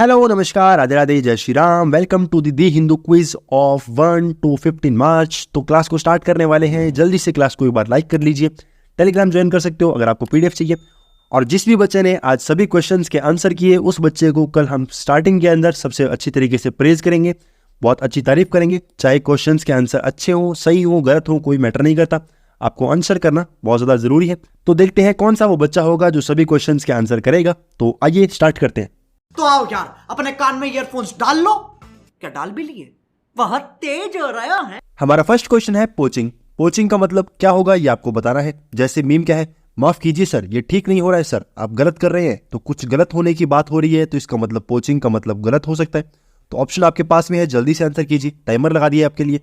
Hello नमस्कार राधे राधे जय Shri Ram. Welcome to the Hindu quiz of 1 to 15 March. तो क्लास को स्टार्ट करने वाले हैं, जल्दी से क्लास को एक बार लाइक कर लीजिए। टेलीग्राम ज्वाइन कर सकते हो अगर आपको पीडीएफ चाहिए। और जिस भी बच्चे ने आज सभी क्वेश्चंस के आंसर किए उस बच्चे को कल हम स्टार्टिंग के अंदर सबसे अच्छी तरीके से प्रेज करेंगे, बहुत अच्छी तारीफ करेंगे। चाहे क्वेश्चंस के आंसर अच्छे हों, सही हों, गलत हों, कोई मैटर नहीं करता, आपको आंसर करना बहुत ज़्यादा ज़रूरी है। तो देखते हैं कौन सा वो बच्चा होगा जो सभी क्वेश्चंस के आंसर करेगा। तो आइए स्टार्ट करते हैं। तो आओ यार, अपने कान में ईयरफोन्स डाल लो। क्या डाल भी लिए? वह तेज हो रहा है। हमारा फर्स्ट क्वेश्चन है पोचिंग। पोचिंग का मतलब क्या होगा ये आपको बताना है। जैसे मीम क्या है, माफ कीजिए सर ये ठीक नहीं हो रहा है सर, आप गलत कर रहे हैं। तो कुछ गलत होने की बात हो रही है तो इसका मतलब पोचिंग का मतलब गलत हो सकता है। तो ऑप्शन आपके पास में है, जल्दी से आंसर कीजिए, टाइमर लगा दिया आपके लिए।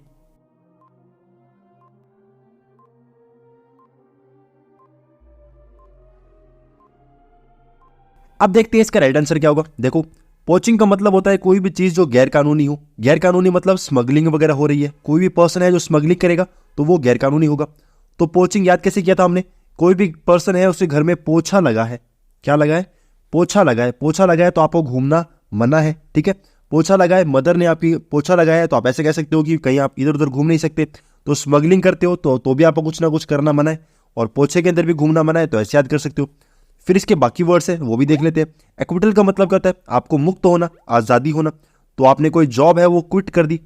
अब देखते हैं इसका राइट आंसर क्या होगा। देखो, पोचिंग का मतलब होता है कोई भी चीज जो गैर कानूनी हो। गैर कानूनी मतलब स्मगलिंग वगैरह हो रही है, कोई भी पर्सन है जो स्मगलिंग करेगा तो वो गैर कानूनी होगा। तो पोचिंग याद कैसे किया था हमने, कोई भी पर्सन है उसके घर में पोछा लगा है। क्या लगा है? पोछा लगा है। पोछा लगा है तो आपको घूमना मना है, ठीक है। पोछा लगा है, मदर ने आपकी पोछा लगाया है तो आप ऐसे कह सकते हो कि कहीं आप इधर उधर घूम नहीं सकते। तो स्मगलिंग करते हो तो भी आपको कुछ ना कुछ करना मना है, और पोछे के अंदर भी घूमना मना है, तो ऐसे याद कर सकते हो। फिर इसके बाकी वर्ड्स हैं वो भी देख लेते हैं। एक्विटल का मतलब कहता है आपको मुक्त होना, आज़ादी होना। तो आपने कोई जॉब है वो क्विट कर दी,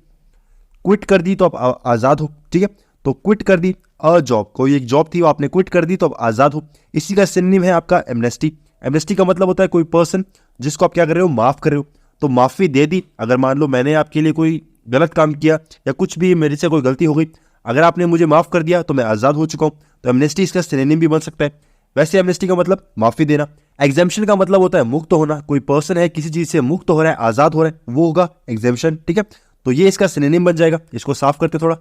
क्विट कर दी तो आप आज़ाद हो, ठीक है। तो क्विट कर दी, अ जॉब, कोई एक जॉब थी वो आपने क्विट कर दी तो आप आज़ाद हो। इसी का सिनोनिम है आपका एमनेस्टी। एमनेस्टी का मतलब होता है कोई पर्सन जिसको आप क्या कर रहे हो, माफ़ कर रहे हो। तो माफ़ी दे दी, अगर मान लो मैंने आपके लिए कोई गलत काम किया या कुछ भी मेरे से कोई गलती हो गई, अगर आपने मुझे माफ़ कर दिया तो मैं आज़ाद हो चुका हूँ। तो एमनेस्टी इसका सिनोनिम भी बन सकता है। वैसे एमनेस्टी का मतलब माफी देना। एग्जेम्पशन का मतलब होता है मुक्त होना, कोई पर्सन है किसी चीज से मुक्त हो रहा है, आजाद हो रहा है, वो होगा एग्जेम्पशन, ठीक है। तो ये इसका सिनोनिम बन जाएगा। इसको साफ करते थोड़ा,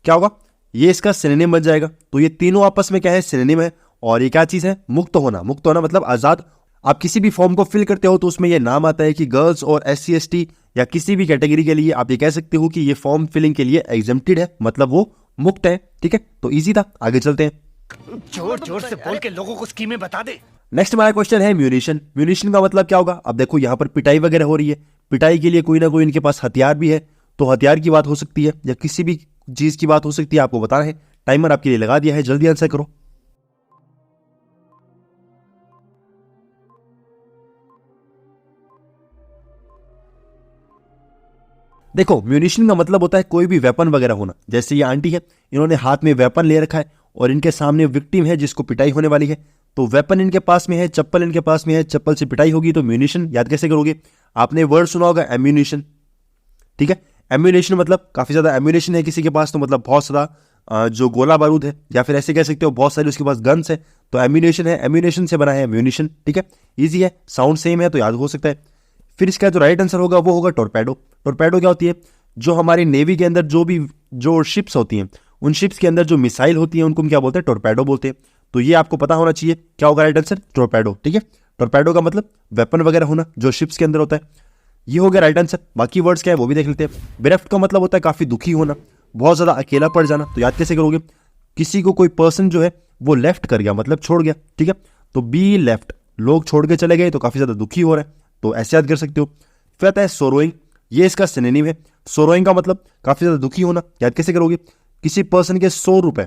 क्या होगा, ये इसका सिनोनिम बन जाएगा। तो ये तीनों आपस में क्या है, सिनोनिम है। और ये क्या चीज है, मुक्त होना। मुक्त होना मतलब आजाद। आप किसी भी फॉर्म को फिल करते हो तो उसमें ये नाम आता है कि गर्ल्स और SC ST या किसी भी कैटेगरी के लिए आप ये कह सकते हो कि ये फॉर्म फिलिंग के लिए एग्जेम्प्टेड है, मतलब वो मुक्त है, ठीक है। तो ईजी था, आगे चलते हैं। जोर जोर से बोल के लोगों को स्कीमें बता दे। नेक्स्ट हमारा क्वेश्चन है म्यूनिशन। म्यूनिशन का मतलब क्या होगा। अब देखो यहाँ पर पिटाई वगैरह हो रही है, पिटाई के लिए कोई ना कोई इनके पास हथियार भी है। तो हथियार की बात हो सकती है या किसी भी चीज की बात हो सकती है, आपको बताना है। टाइमर आपके लिए लगा दिया है, जल्दी आंसर करो। देखो, म्यूनिशन का मतलब होता है कोई भी वेपन वगैरह होना। जैसे ये आंटी है, इन्होंने हाथ में वेपन ले रखा है और इनके सामने विक्टिम है जिसको पिटाई होने वाली है। तो वेपन इनके पास में है, चप्पल इनके पास में है, चप्पल से पिटाई होगी। तो म्यूनिशन याद कैसे करोगे, आपने वर्ड सुना होगा एम्यूनिशन, ठीक है। एम्यूनिशन मतलब काफी ज्यादा एम्यूनिशन है किसी के पास, तो मतलब बहुत ज्यादा जो गोला बारूद है, या फिर ऐसे कह सकते हो बहुत सारे उसके पास गन्स है। तो एम्यूनिशन है, एम्यूनिशन से बना है म्यूनिशन, ठीक है। ईजी है, साउंड सेम है तो याद हो सकता है। फिर इसका जो राइट आंसर होगा वो होगा टोरपेडो। टोरपेडो क्या होती है, जो हमारी नेवी के अंदर जो शिप्स होती हैं, उन शिप्स के अंदर जो मिसाइल होती हैं उनको हम क्या बोलते हैं, टोरपेडो बोलते हैं। तो ये आपको पता होना चाहिए क्या होगा राइट आंसर, टोरपेडो, ठीक है। टोरपेडो का मतलब वेपन वगैरह होना जो शिप्स के अंदर होता है। ये हो गया राइट आंसर। बाकी वर्ड्स क्या है वो भी देख लेते हैं। बेरेफ्ट का मतलब होता है काफी दुखी होना, बहुत ज्यादा अकेला पड़ जाना। तो याद कैसे करोगे, किसी को कोई पर्सन जो है वो लेफ्ट कर गया मतलब छोड़ गया, ठीक है। तो बी लेफ्ट, लोग छोड़ के चले गए तो काफी ज्यादा दुखी हो रहा है, तो ऐसे याद कर सकते हो। फिर आता है सोरोइंग, ये इसका सिनोनिम है। सोरोइंग का मतलब काफी ज्यादा दुखी होना। याद कैसे करोगे, किसी पर्सन के 100 रुपए,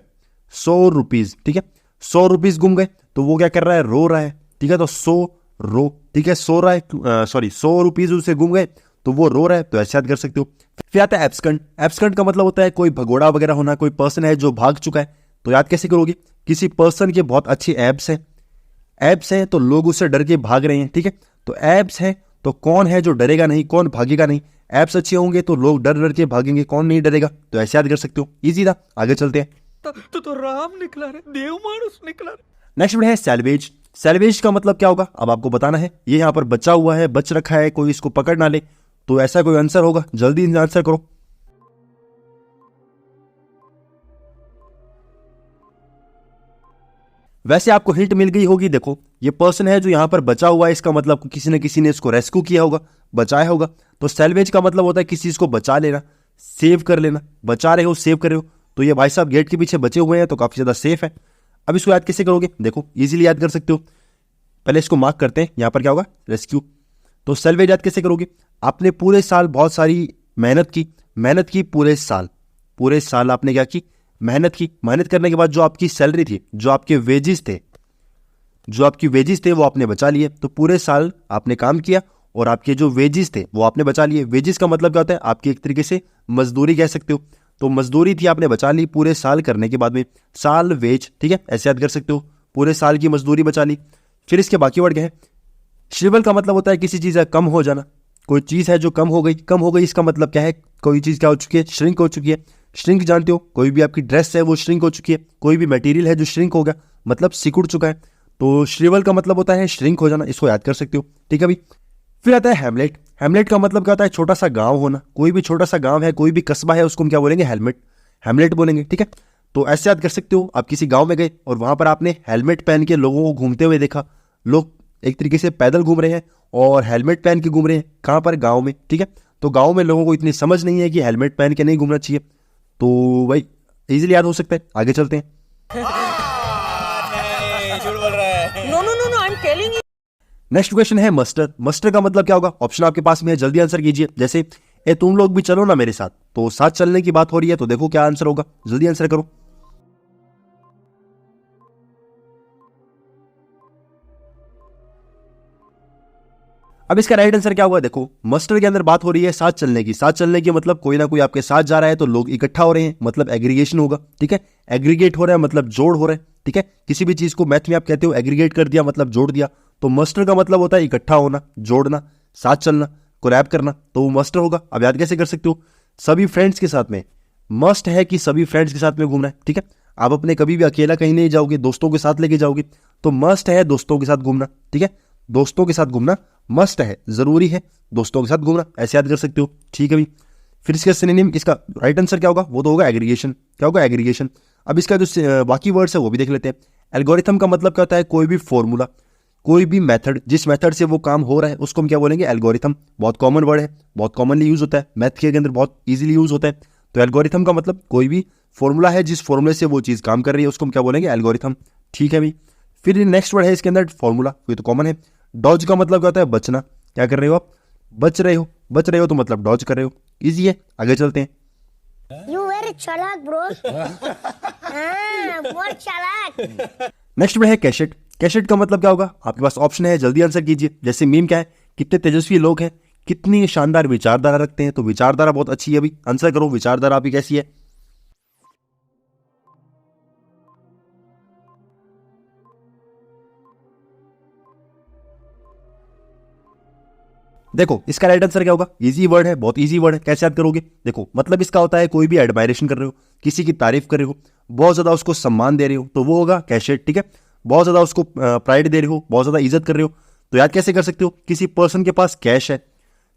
100 रुपीज, ठीक है, 100 रुपीज गुम गए तो वो क्या कर रहा है, रो रहा है, ठीक है। तो 100 रो, ठीक है, सो रहा है, सॉरी 100 रुपीज उसे गुम गए तो वो रो रहा है, तो ऐसे याद कर सकते हो। फिर आता है एब्सकंड। एब्सकंड का मतलब होता है कोई भगोड़ा वगैरह होना, कोई पर्सन है जो भाग चुका है। तो याद कैसे करोगे, किसी पर्सन के बहुत अच्छी एब्स है, एब्स है तो लोग उससे डर के भाग रहे हैं, ठीक है। तो एब्स है तो कौन है जो डरेगा नहीं, कौन भागेगा नहीं। एब्स अच्छे होंगे तो लोग डर डर के भागेंगे, कौन नहीं डरेगा। तो ऐसे याद कर सकते हो, इजी था, आगे चलते हैं। तो राम निकला रे, देव मानुस निकला रे। नेक्स्ट वर्ड है सैल्वेज। सैल्वेज का मतलब क्या होगा अब आपको बताना है। ये यहाँ पर बचा हुआ है, बच रखा है, कोई इसको पकड़ ना ले, तो ऐसा कोई आंसर होगा, जल्दी आंसर करो। वैसे आपको हिंट मिल गई होगी। देखो, ये पर्सन है जो यहाँ पर बचा हुआ है, इसका मतलब किसी न किसी ने इसको रेस्क्यू किया होगा, बचाया होगा। तो सैल्वेज का मतलब होता है किसी चीज को बचा लेना, सेव कर लेना। बचा रहे हो, सेव कर रहे हो। तो ये भाई साहब गेट के पीछे बचे हुए हैं तो काफी ज्यादा सेफ है। अब इसको याद कैसे करोगे, देखो इजीली याद कर सकते हो। पहले इसको मार्क करते हैं, यहां पर क्या होगा, रेस्क्यू। तो सैलवेज याद कैसे करोगे? आपने पूरे साल बहुत सारी मेहनत की पूरे साल आपने क्या की? मेहनत करने के बाद जो आपकी सैलरी थी, जो आपके वेजेस थे वो आपने बचा लिए। तो पूरे साल आपने काम किया और आपके जो वेजेस थे वो आपने बचा लिए। वेजेस का मतलब क्या होता है? आपकी एक तरीके से मजदूरी कह सकते हो। तो मजदूरी थी आपने बचा ली पूरे साल करने के बाद में, साल वेज, ठीक है, ऐसे याद कर सकते हो। पूरे साल की मजदूरी बचा ली। फिर इसके बाकी वर्ड क्या है? श्रिवल का मतलब होता है किसी चीज़ का कम हो जाना। कोई चीज़ है जो कम हो गई, इसका मतलब क्या है? कोई चीज़ क्या हो चुकी है? श्रिंक हो चुकी है। श्रिंक जानते हो, कोई भी आपकी ड्रेस है वो श्रिंक हो चुकी है, कोई भी मटेरियल है जो श्रिंक हो गया मतलब सिकुड़ चुका है। तो श्रिवल का मतलब होता है श्रिंक हो जाना, इसको याद कर सकते हो, ठीक है भाई। फिर आता है हैमलेट। हैमलेट का मतलब क्या होता है? छोटा सा गांव होना। कोई भी छोटा सा गांव है, कोई भी कस्बा है, उसको हम क्या बोलेंगे? हैमलेट बोलेंगे, ठीक है। तो ऐसे याद कर सकते हो, आप किसी गांव में गए और वहां पर आपने हेलमेट पहन के लोगों को घूमते हुए देखा। लोग एक तरीके से पैदल घूम रहे हैं और हेलमेट पहन के घूम रहे हैं। कहाँ पर? गाँव में, ठीक है। तो गाँव में लोगों को इतनी समझ नहीं है कि हेलमेट पहन के नहीं घूमना चाहिए, तो भाई इजीली याद हो सकता है। आगे चलते हैं। No, I'm telling you. Next question है मस्टर। मस्टर का मतलब क्या होगा? ऑप्शन आपके पास में है, जल्दी आंसर कीजिए। जैसे ए तुम लोग भी चलो ना मेरे साथ, तो साथ चलने की बात हो रही है, तो देखो क्या आंसर होगा, जल्दी आंसर करो। अब इसका राइट आंसर क्या होगा? देखो मस्टर के अंदर बात हो रही है साथ चलने की। साथ चलने की मतलब कोई ना कोई आपके साथ जा रहा है, तो लोग इकट्ठा हो रहे हैं, मतलब एग्रीगेशन होगा, ठीक है। एग्रीगेट हो रहा है मतलब जोड़ हो रहा है, ठीक है। किसी भी चीज को मैथ में आप कहते हो एग्रीगेट कर दिया मतलब जोड़ दिया। तो मस्टर का मतलब होता है इकट्ठा होना, जोड़ना, साथ चलना, कोलैब करना, तो वो मस्टर होगा। अब याद कैसे कर सकते हो? सभी फ्रेंड्स के साथ में, मस्ट है कि सभी फ्रेंड्स के साथ में घूमना है, ठीक है। आप अपने कभी भी अकेला कहीं नहीं जाओगे, दोस्तों के साथ लेके जाओगे, तो मस्ट है दोस्तों के साथ घूमना, ठीक है। दोस्तों के साथ घूमना मस्ट है, जरूरी है दोस्तों के साथ घूमना, ऐसे याद कर सकते हो, ठीक है भाई। फिर इसका सिनोनिम, इसका राइट आंसर क्या होगा? वो तो होगा एग्रीगेशन। क्या होगा? एग्रीगेशन। अब इसका जो बाकी वर्ड्स है वो भी देख लेते हैं। एल्गोरिथम का मतलब क्या होता है? कोई भी फॉर्मूला, कोई भी मेथड, जिस मेथड से वो काम हो रहा है उसको हम क्या बोलेंगे? एल्गोरिथम। बहुत कॉमन वर्ड है, बहुत कॉमनली यूज होता है, मैथ के अंदर बहुत इजीली यूज होता है। तो एल्गोरिथम का मतलब कोई भी फॉर्मूला है, जिस फॉर्मूले से वो चीज़ काम कर रही है उसको हम क्या बोलेंगे? एल्गोरिथम, ठीक है भाई। फिर नेक्स्ट वर्ड है इसके अंदर फॉर्मूला, ये तो कॉमन है। डॉज का मतलब क्या होता है? बचना। क्या कर रहे हो आप? बच रहे हो तो मतलब डॉज कर रहे हो, इजी है। आगे चलते हैं। You very चालाक bro. हाँ, बहुत चालाक. नेक्स्ट वर्ड है कैशेट। कैशेट का मतलब क्या होगा? आपके पास ऑप्शन है, जल्दी आंसर कीजिए। जैसे मीम क्या है? कितने तेजस्वी लोग हैं, कितनी शानदार विचारधारा रखते हैं। तो विचारधारा बहुत अच्छी है अभी, आंसर करो, विचारधारा आपकी कैसी है? देखो इसका राइट आंसर क्या होगा? इजी वर्ड है, बहुत इजी वर्ड है, कैसे याद करोगे? देखो मतलब इसका होता है कोई भी एडमायरेशन कर रहे हो, किसी की तारीफ कर रहे हो, बहुत ज्यादा उसको सम्मान दे रहे हो, तो वो होगा कैशेट, ठीक है। बहुत ज्यादा उसको प्राइड दे रहे हो, बहुत ज्यादा इज्जत कर रहे हो, तो याद कैसे कर सकते हो? किसी पर्सन के पास कैश है,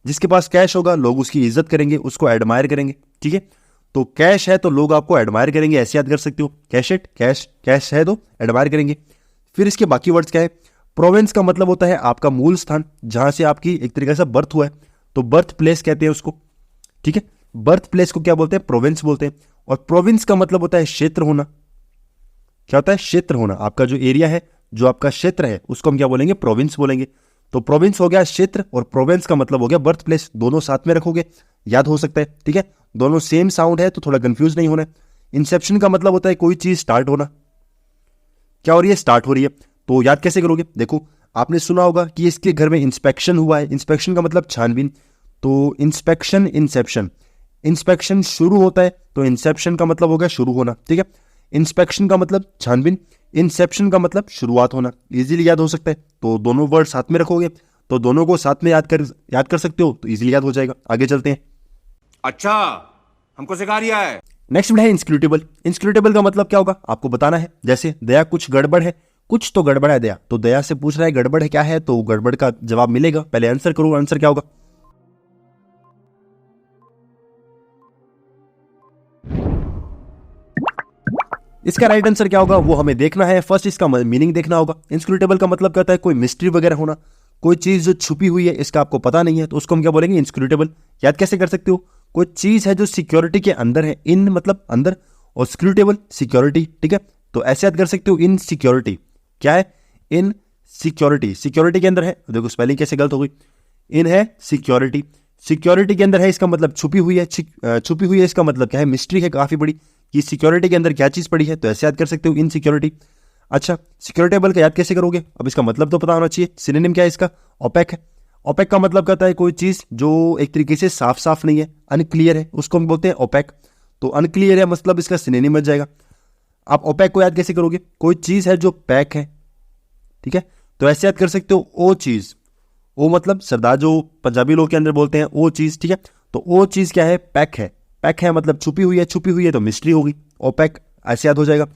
जिसके पास कैश होगा लोग उसकी इज्जत करेंगे, उसको एडमायर करेंगे, ठीक है। तो कैश है तो लोग आपको एडमायर करेंगे, ऐसे याद कर सकते हो। कैशेट, कैश है तो एडमायर करेंगे। फिर इसके बाकी वर्ड्स क्या है? प्रोविंस का मतलब होता है आपका मूल स्थान, जहां से आपकी एक तरीके से बर्थ हुआ है, तो बर्थ प्लेस कहते हैं उसको, ठीक है। बर्थ प्लेस को क्या बोलते हैं? प्रोविंस बोलते हैं। और प्रोविंस का मतलब होता है क्षेत्र होना। क्या होता है? क्षेत्र होना। आपका जो एरिया है, जो आपका क्षेत्र है, उसको हम क्या बोलेंगे? प्रोविंस बोलेंगे। तो प्रोविंस हो गया क्षेत्र और प्रोविंस का मतलब हो गया बर्थ प्लेस। दोनों साथ में रखोगे, याद हो सकता है, ठीक है। दोनों सेम साउंड है तो थोड़ा कंफ्यूज नहीं होना। इंसेप्शन का मतलब होता है कोई चीज स्टार्ट होना। क्या हो रही है? स्टार्ट हो रही है। तो याद कैसे करोगे? देखो आपने सुना होगा कि इसके घर में इंस्पेक्शन हुआ है। इंस्पेक्शन का मतलब छानबीन। तो इंस्पेक्शन, इंसेप्शन, इंस्पेक्शन शुरू होता है तो इंसेप्शन का मतलब हो गया शुरू होना, ठीक है। इंस्पेक्शन का मतलब छानबीन, इंसेप्शन का मतलब शुरुआत होना, इजीली याद हो सकता है। तो दोनों वर्ड साथ में रखोगे तो दोनों को साथ में याद कर सकते हो, तो इजीली याद हो जाएगा। आगे चलते हैं। अच्छा, हमको सिखा रिया है। नेक्स्ट है इंस्क्रूटेबल। इंस्क्रूटेबल का मतलब क्या होगा? आपको बताना है। जैसे दया कुछ गड़बड़ है, कुछ तो गड़बड़ है दया, तो दया से पूछ रहा है गड़बड़ है क्या है, तो गड़बड़ का जवाब मिलेगा। पहले आंसर करो, आंसर क्या होगा? इसका राइट आंसर क्या होगा वो हमें देखना है। फर्स्ट इसका मीनिंग देखना होगा। इंस्क्रूटेबल का मतलब क्या होता है? कोई मिस्ट्री वगैरह होना, कोई चीज जो छुपी हुई है, इसका आपको पता नहीं है, तो उसको हम क्या बोलेंगे? इंस्क्रूटेबल। याद कैसे कर सकते हो? कोई चीज है जो सिक्योरिटी के अंदर है, इन मतलब अंदर, और स्क्रूटेबल सिक्योरिटी, ठीक है। तो ऐसे याद कर सकते हो। इन सिक्योरिटी क्या है? इन सिक्योरिटी, सिक्योरिटी के अंदर है। देखो स्पेलिंग कैसे गलत हो गई। इन है सिक्योरिटी, सिक्योरिटी के अंदर है इसका मतलब छुपी हुई है, छुपी हुई है इसका मतलब क्या है, मिस्ट्री है काफ़ी बड़ी कि सिक्योरिटी के अंदर क्या चीज़ पड़ी है, तो ऐसे याद कर सकते हो इनसिक्योरिटी। अच्छा, सिक्योरिटेबल का याद कैसे करोगे, अब इसका मतलब तो पता होना चाहिए। सिनोनिम क्या है इसका, ओपेक है। ओपेक का मतलब कहता है कोई चीज़ जो एक तरीके से साफ साफ नहीं है, अनक्लियर है, उसको हम बोलते हैं ओपेक। तो अनक्लियर है मतलब इसका सिनोनिम बन जाएगा। आप ओपेक को याद कैसे करोगे, कोई चीज़ है जो पैक है, ठीक है, तो ऐसे याद कर सकते हो ओ चीज़, ओ मतलब सरदार जो पंजाबी लोग के अंदर बोलते हैं ओ चीज़, ठीक है, तो ओ चीज़ क्या है, पैक है। पैक है मतलब छुपी हुई है, छुपी हुई है तो मिस्ट्री होगी, ओपेक, ऐसे याद हो जाएगा।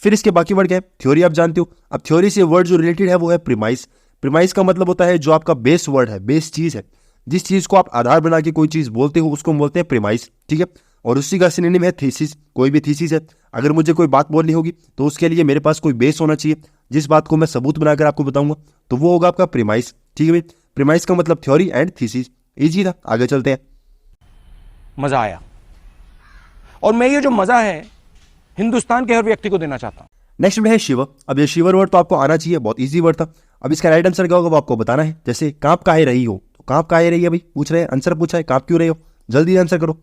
फिर इसके बाकी वर्ड क्या है, थ्योरी आप जानते हो। अब थ्योरी से वर्ड जो रिलेटेड है वो है प्रीमाइस। प्रीमाइस का मतलब होता है जो आपका बेस वर्ड है, बेस चीज़ है, जिस चीज़ को आप आधार बना के कोई चीज़ बोलते हो उसको हम बोलते हैं प्रीमाइस, ठीक है। और उसी का सिनोनिम है थीसिस। कोई भी थीसिस है, अगर मुझे कोई बात बोलनी होगी तो उसके लिए मेरे पास कोई बेस होना चाहिए, जिस बात को मैं सबूत बनाकर आपको बताऊंगा, तो वो होगा आपका प्रीमाइस, ठीक है भाई। प्रीमाइस का मतलब थ्योरी एंड थीसिस, इजी था। आगे चलते हैं। मजा आया, और मैं ये जो मजा है हिंदुस्तान के हर व्यक्ति को देना चाहता हूं। नेक्स्ट वर्ड है शिवर। अब ये शिवर वर्ड तो आपको आना चाहिए, बहुत इजी वर्ड था। अब इसका राइट आंसर क्या होगा वो आपको बताना है। जैसे कांप काहे रही हो, तो कांप काहे रही है भाई, पूछ रहे हैं, आंसर पूछा है, कांप क्यों रही हो, जल्दी आंसर करो।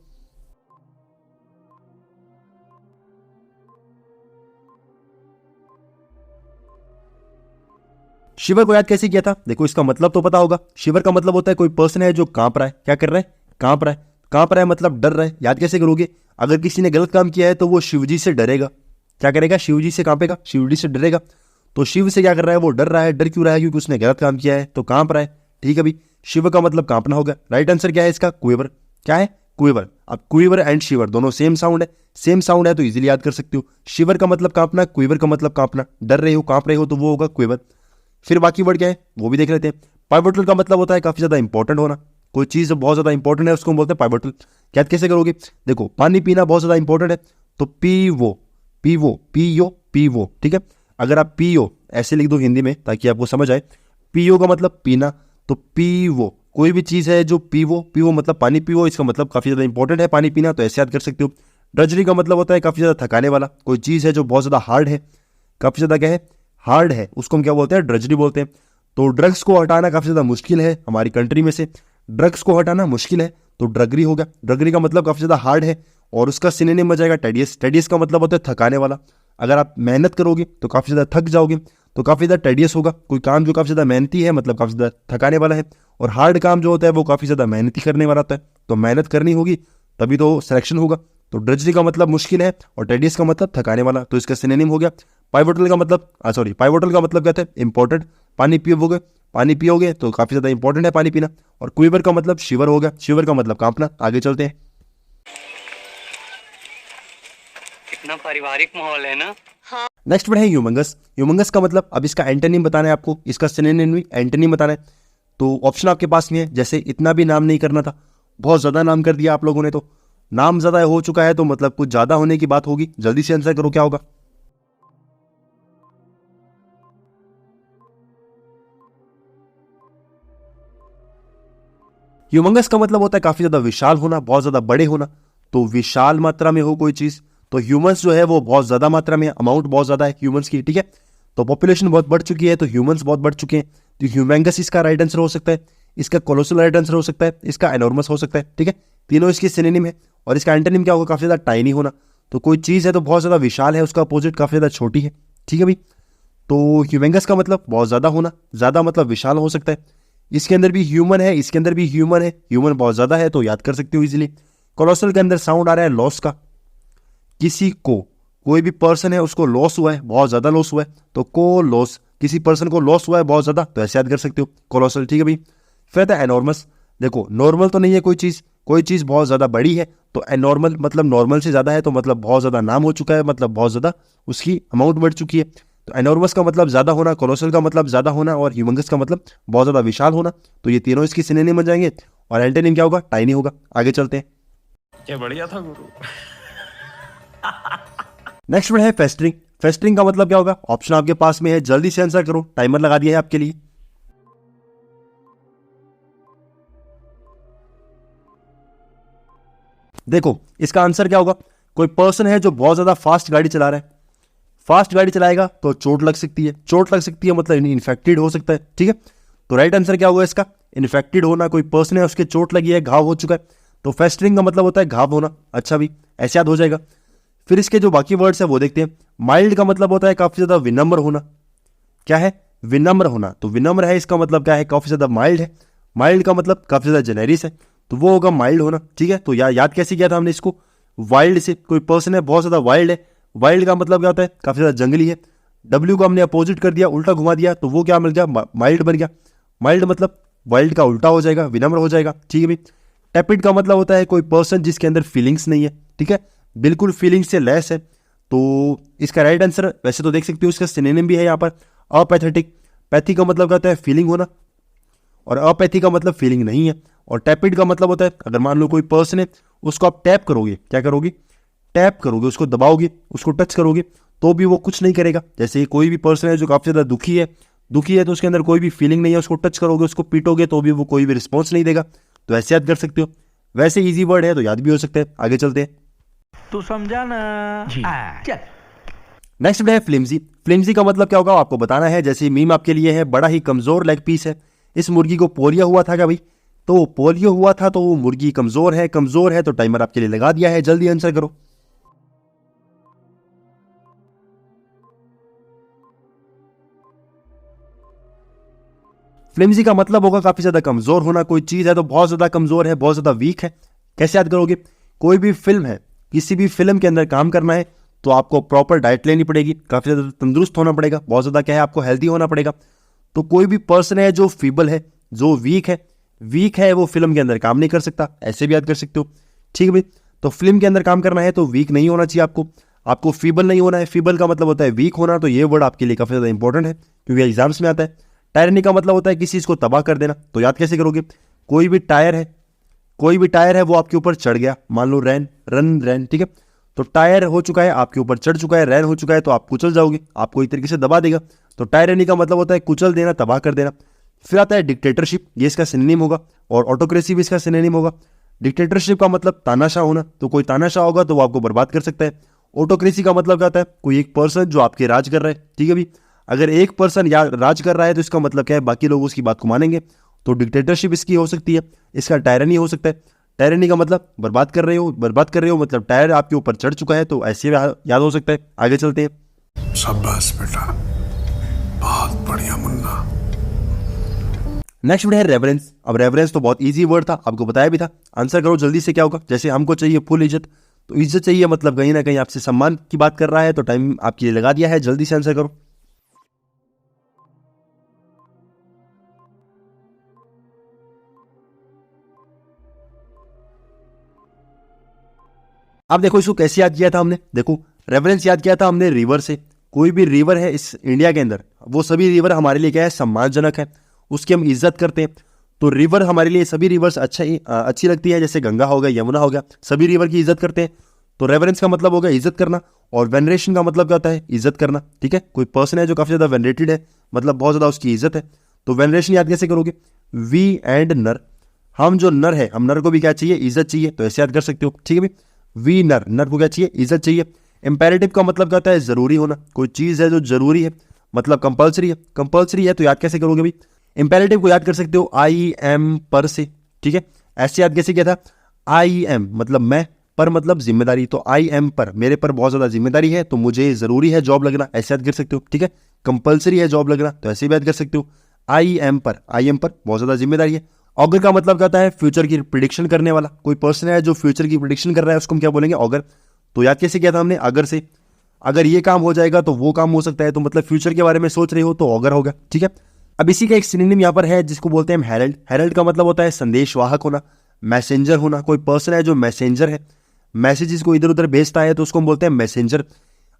शिवर को याद कैसे किया था, देखो इसका मतलब तो पता होगा। शिवर का मतलब होता है कोई पर्सन है जो कांप रहा है, क्या कर रहा है, कांप रहा है। कांप रहा है मतलब डर रहा है। याद कैसे करोगे, अगर किसी ने गलत काम किया है तो वो शिवजी से डरेगा, क्या करेगा, शिवजी से कांपेगा, शिवजी से डरेगा। तो शिव से क्या कर रहा है, वो डर रहा है। डर क्यों रहा है, क्योंकि उसने गलत काम किया है, तो कांप रहा है, ठीक है भाई। शिव का मतलब कांपना होगा। राइट आंसर क्या है इसका, क्विवर। क्या है, क्विवर। अब क्विवर एंड शिवर दोनों सेम साउंड है, सेम साउंड है तो इजीली याद कर सकते हो। शिवर का मतलब कांपना, क्विवर का मतलब कांपना, डर रहे हो, कांप रहे हो, तो वो होगा क्विवर। फिर बाकी वर्ड क्या है वो भी देख लेते हैं। पाइवोटल का मतलब होता है काफी ज्यादा इंपॉर्टेंट होना, कोई चीज बहुत ज्यादा इंपॉर्टेंट है उसको हम बोलते हैं पाइवोटल। याद कैसे करोगे, देखो पानी पीना बहुत ज्यादा इंपॉर्टेंट है, तो पीवो, पीवो, पीयो, पीवो, ठीक है। अगर आप पीओ ऐसे लिख दो हिंदी में ताकि आपको समझ आए, पीओ का मतलब पीना, तो पीवो, कोई भी चीज़ है जो पीवो, पीवो मतलब पानी पीवो, इसका मतलब काफ़ी ज़्यादा इंपॉर्टेंट है पानी पीना, तो ऐसे याद कर सकते हो। ड्रजरी का मतलब होता है काफ़ी ज़्यादा थकाने वाला, कोई चीज़ है जो बहुत ज़्यादा हार्ड है, काफ़ी ज़्यादा क्या है, हार्ड है, उसको हम क्या बोलते हैं, ड्रजरी बोलते हैं। तो ड्रग्स को हटाना काफ़ी ज़्यादा मुश्किल है हमारी कंट्री में से, ड्रग्स को हटाना मुश्किल है, तो ड्रगरी हो गया। ड्रगरी का मतलब काफ़ी ज़्यादा हार्ड है, और उसका सिनोनिम बन जाएगा टेडियस। टेडियस का मतलब होता है थकाने वाला, अगर आप मेहनत करोगे तो काफ़ी ज़्यादा थक जाओगे, तो काफ़ी ज़्यादा टेडियस होगा। कोई काम जो काफ़ी ज़्यादा मेहनती है मतलब काफ़ी ज़्यादा थकाने वाला है, और हार्ड काम जो होता है वो काफ़ी ज़्यादा मेहनती करने वाला होता है, तो मेहनत करनी होगी तभी तो सिलेक्शन होगा। तो ड्रजरी का मतलब मुश्किल है और टेडियस का मतलब थकाने वाला, तो इसका सिनोनिम हो गया। पाइवोटल का मतलब पाइवोटल का मतलब कहते हैं इंपॉर्टेंट, पानी पियोगे, पानी पियोगे तो काफ़ी ज़्यादा इंपॉर्टेंट है पानी पीना। और क्विवर का मतलब शिवर हो गया, शिवर का मतलब कांपना। आगे चलते हैं। कितना पारिवारिक माहौल है ना। नेक्स्ट वर्ड है ह्यूमंगस। ह्यूमंगस का मतलब, अब इसका एंटोनिम बताना है आपको, इसका सिनोनिम भी एंटोनिम बताना है। तो ऑप्शन आपके पास में है, जैसे इतना भी नाम नहीं करना था, बहुत ज़्यादा नाम कर दिया आप लोगों ने, तो नाम ज़्यादा हो चुका है तो मतलब कुछ ज़्यादा होने की बात होगी। जल्दी से आंसर करो क्या होगा। ह्यूमंगस का मतलब होता है काफ़ी ज़्यादा विशाल होना, बहुत ज़्यादा बड़े होना, तो विशाल मात्रा में हो कोई चीज़, तो ह्यूमंस जो है वो बहुत ज़्यादा मात्रा में, अमाउंट बहुत ज़्यादा है ह्यूमंस की, ठीक है। तो पॉपुलेशन बहुत बढ़ चुकी है तो ह्यूमंस बहुत बढ़ चुके हैं, तो ह्यूमंगस इसका राइट आंसर हो सकता है, इसका कोलोसल राइट आंसर हो सकता है, इसका एनॉर्मस हो सकता है, ठीक है। तीनों इसके सिनोनिम है। और इसका एंटोनिम क्या होगा, काफ़ी ज़्यादा टाइनी होना, तो कोई चीज़ है तो बहुत ज़्यादा विशाल है, उसका अपोजिट काफ़ी ज़्यादा छोटी है, ठीक है भाई। तो ह्यूमंगस का मतलब बहुत ज़्यादा होना, ज़्यादा मतलब विशाल हो सकता है। इसके अंदर भी ह्यूमन है, इसके अंदर भी ह्यूमन है, ह्यूमन बहुत ज़्यादा है तो याद कर सकते हो इजीली। कोलोसल के अंदर साउंड आ रहा है लॉस का, किसी को, कोई भी पर्सन है उसको लॉस हुआ है, बहुत ज़्यादा लॉस हुआ है, तो को लॉस, किसी पर्सन को लॉस हुआ है बहुत ज़्यादा, तो ऐसे याद कर सकते हो कोलोसल, ठीक है भाई। फिर आता है एनॉर्मस। देखो नॉर्मल तो नहीं है कोई चीज़ बहुत ज़्यादा बड़ी है, तो एनॉर्मल मतलब नॉर्मल से ज़्यादा है, तो मतलब बहुत ज़्यादा नाम हो चुका है, मतलब बहुत ज़्यादा उसकी अमाउंट बढ़ चुकी है। तो एनॉर्मस का मतलब ज़्यादा होना, कोलोसल का मतलब ज़्यादा होना, और ह्यूमंगस का मतलब बहुत ज़्यादा विशाल होना, तो ये तीनों इसकी सिनोनिम बन जाएंगे। और एंटोनिम क्या होगा, टाइनी होगा। आगे चलते हैं। क्या बढ़िया था गुरु। नेक्स्ट वर्ड है फेस्टरिंग। फेस्टरिंग का मतलब क्या होगा, ऑप्शन आपके पास में है, जल्दी से आंसर करो, टाइमर लगा दिया है आपके लिए। देखो इसका आंसर क्या होगा, कोई पर्सन है जो बहुत ज्यादा फास्ट गाड़ी चला रहा है, फास्ट गाड़ी चलाएगा तो चोट लग सकती है, चोट लग सकती है मतलब इन्फेक्टेड हो सकता है, ठीक है। तो राइट आंसर क्या हुआ इसका? इन्फेक्टेड होना, कोई पर्सन है उसके चोट लगी है, घाव हो चुका है। तो फेस्टरिंग का मतलब होता है घाव होना। अच्छा भी, ऐसे याद हो जाएगा। फिर इसके जो बाकी वर्ड्स है वो देखते हैं। माइल्ड का मतलब होता है काफी ज्यादा विनम्र होना। क्या है? विनम्र होना। तो विनम्र है, इसका मतलब क्या है? काफी ज्यादा माइल्ड है। माइल्ड का मतलब काफी ज्यादा जेनेरिस है, तो वो होगा माइल्ड होना। ठीक है, तो याद कैसे किया था हमने इसको? वाइल्ड से। कोई पर्सन है बहुत ज्यादा वाइल्ड है, वाइल्ड का मतलब क्या होता है? काफी ज्यादा जंगली है। डब्ल्यू को हमने अपोजिट कर दिया, उल्टा घुमा दिया, तो वो क्या मिल गया? माइल्ड बन गया। माइल्ड मतलब वाइल्ड का उल्टा हो जाएगा, विनम्र हो जाएगा। ठीक है भाई। टेपिड का मतलब होता है कोई पर्सन जिसके अंदर फीलिंग्स नहीं है। ठीक है, बिल्कुल फीलिंग्स से लेस है। तो इसका राइट आंसर वैसे तो देख सकते हो, इसका सिनोनिम भी है यहाँ पर, अपैथेटिक। पैथी का मतलब क्या होता है? फीलिंग होना, और अपैथी का मतलब फीलिंग नहीं है। और टैपिड का मतलब होता है अगर मान लो कोई पर्सन है, उसको आप टैप करोगे, क्या करोगे? टैप करोगे, उसको दबाओगे, उसको टच करोगे, तो भी वो कुछ नहीं करेगा। जैसे कोई भी पर्सन है जो काफी ज्यादा दुखी है तो उसके अंदर कोई भी फीलिंग नहीं है, उसको टच करोगे, उसको पीटोगे, तो भी वो कोई भी रिस्पॉन्स नहीं देगा। तो ऐसे याद कर सकते हो। वैसे इजी वर्ड है तो याद भी हो सकता है। आगे चलते हैं। तू समझा ना? चल। नेक्स्ट है फ्लिम्जी। फ्लिम्जी का मतलब क्या होगा आपको बताना है। जैसे मीम आपके लिए है, बड़ा ही कमजोर लेग पीस है। इस मुर्गी को पोलियो हुआ था क्या भाई? तो पोलियो हुआ था, तो वो मुर्गी कमजोर है। तो टाइमर आपके लिए लगा दिया है, जल्दी आंसर करो। फ्लिम्जी का मतलब होगा काफी ज्यादा कमजोर होना। कोई चीज है तो बहुत ज्यादा कमजोर है, बहुत ज्यादा वीक है। कैसे याद करोगे? कोई भी फिल्म है, किसी भी फिल्म के अंदर काम करना है तो आपको प्रॉपर डाइट लेनी पड़ेगी, काफी ज्यादा तंदुरुस्त होना पड़ेगा, बहुत ज्यादा क्या है आपको हेल्दी होना पड़ेगा। तो कोई भी पर्सन है जो फीबल है, जो वीक है, वो फिल्म के अंदर काम नहीं कर सकता। ऐसे भी याद कर सकते हो। ठीक है भाई। तो फिल्म के अंदर काम करना है तो वीक नहीं होना चाहिए आपको फीबल नहीं होना है। फीबल का मतलब होता है वीक होना। तो ये वर्ड आपके लिए काफी ज्यादा इंपॉर्टेंट है क्योंकि एग्जाम्स में आता है। टायरनी का मतलब होता है किसी चीज को तबाह कर देना। तो याद कैसे करोगे? कोई भी टायर है वो आपके ऊपर चढ़ गया, मान लो रन। ठीक है, तो टायर हो चुका है, आपके ऊपर चढ़ चुका है, रैन हो चुका है, तो आप कुचल जाओगे, आपको एक तरीके से दबा देगा। तो टायरनी का मतलब होता है कुचल देना, तबाह कर देना। फिर आता है डिक्टेटरशिप, ये इसका सिनोनिम होगा, और ऑटोक्रेसी भी इसका सिनोनिम होगा। डिक्टेटरशिप का मतलब तानाशाह होना, तो कोई तानाशाह होगा तो वो आपको बर्बाद कर सकता है। ऑटोक्रेसी का मतलब क्या होता है? कोई एक पर्सन जो आपके राज कर रहा है। ठीक है भाई, अगर एक पर्सन राज कर रहा है तो इसका मतलब क्या है? बाकी लोग उसकी बात को मानेंगे। तो डिक्टेटरशिप इसकी हो सकती है। इसका टायरनी हो सकता है। टायरनी का मतलब बर्बाद कर रहे हो मतलब टायर आपके ऊपर चढ़ चुका है। तो ऐसे याद हो सकता है। आगे चलते हैं। शाबाश बेटा, बहुत बढ़िया मुन्ना। नेक्स्ट वर्ड है रेवरेंस। अब रेवरेंस तो बहुत इजी वर्ड था, आपको बताया भी था। आंसर करो जल्दी से, क्या होगा? जैसे हमको चाहिए फुल इज्जत, तो इज्जत चाहिए मतलब कहीं ना कहीं आपसे सम्मान की बात कर रहा है। तो टाइम आपके लिए लगा दिया है, जल्दी से आंसर करो। अब देखो इसको कैसे याद किया था हमने। देखो रेफरेंस याद किया था हमने रिवर से। कोई भी रिवर है इस इंडिया के अंदर, वो सभी रिवर हमारे लिए क्या है? सम्मानजनक है, उसकी हम इज्जत करते हैं। तो रिवर हमारे लिए सभी रिवर्स अच्छी लगती है। जैसे गंगा हो गया, यमुना हो गया, सभी रिवर की इज्जत करते हैं। तो रेवरेंस का मतलब होगा इज्जत करना, और वेनरेशन का मतलब क्या होता है? इज्जत करना। ठीक है, कोई पर्सन है जो काफी ज्यादा वेनरेटेड है, मतलब बहुत ज्यादा उसकी इज्जत है। तो वेनरेशन याद कैसे करोगे? वी एंड नर, हम जो नर है, हम नर को भी क्या चाहिए? इज्जत चाहिए। तो ऐसे याद कर सकते हो। ठीक है भाई, वी नर को क्या चाहिए? इज्जत चाहिए। इंपेरेटिव का मतलब क्या होता है? जरूरी होना। कोई चीज है जो जरूरी है, मतलब कंपल्सरी है। तो याद कैसे करोगे भाई? इंपेरेटिव को याद कर सकते हो आई एम पर से। ठीक है, ऐसे याद कैसे किया था? आई एम मतलब मैं, पर मतलब जिम्मेदारी। तो आई एम पर, मेरे पर बहुत ज्यादा जिम्मेदारी है, तो मुझे जरूरी है जॉब लगना। ऐसे याद कर सकते हो। ठीक है, कंपल्सरी है जॉब लगना, तो ऐसे भी याद कर सकते हो। आई एम पर बहुत ज्यादा जिम्मेदारी है। ऑगर का मतलब क्या होता है? फ्यूचर की प्रिडिक्शन करने वाला। कोई पर्सन है जो फ्यूचर की प्रिडिक्शन कर रहा है, उसको हम क्या बोलेंगे? ऑगर। तो याद कैसे किया था हमने? अगर से, अगर ये काम हो जाएगा तो वो काम हो सकता है, तो मतलब फ्यूचर के बारे में सोच रहे हो तो ऑगर होगा। ठीक है, अब इसी का एक सिनोनिम यहाँ पर है जिसको बोलते हैं हेरल्ड। हेरल्ड का मतलब होता है संदेशवाहक होना, मैसेंजर होना। कोई पर्सन है जो मैसेंजर है, मैसेजेस को इधर उधर भेजता है, तो उसको हम बोलते हैं मैसेंजर।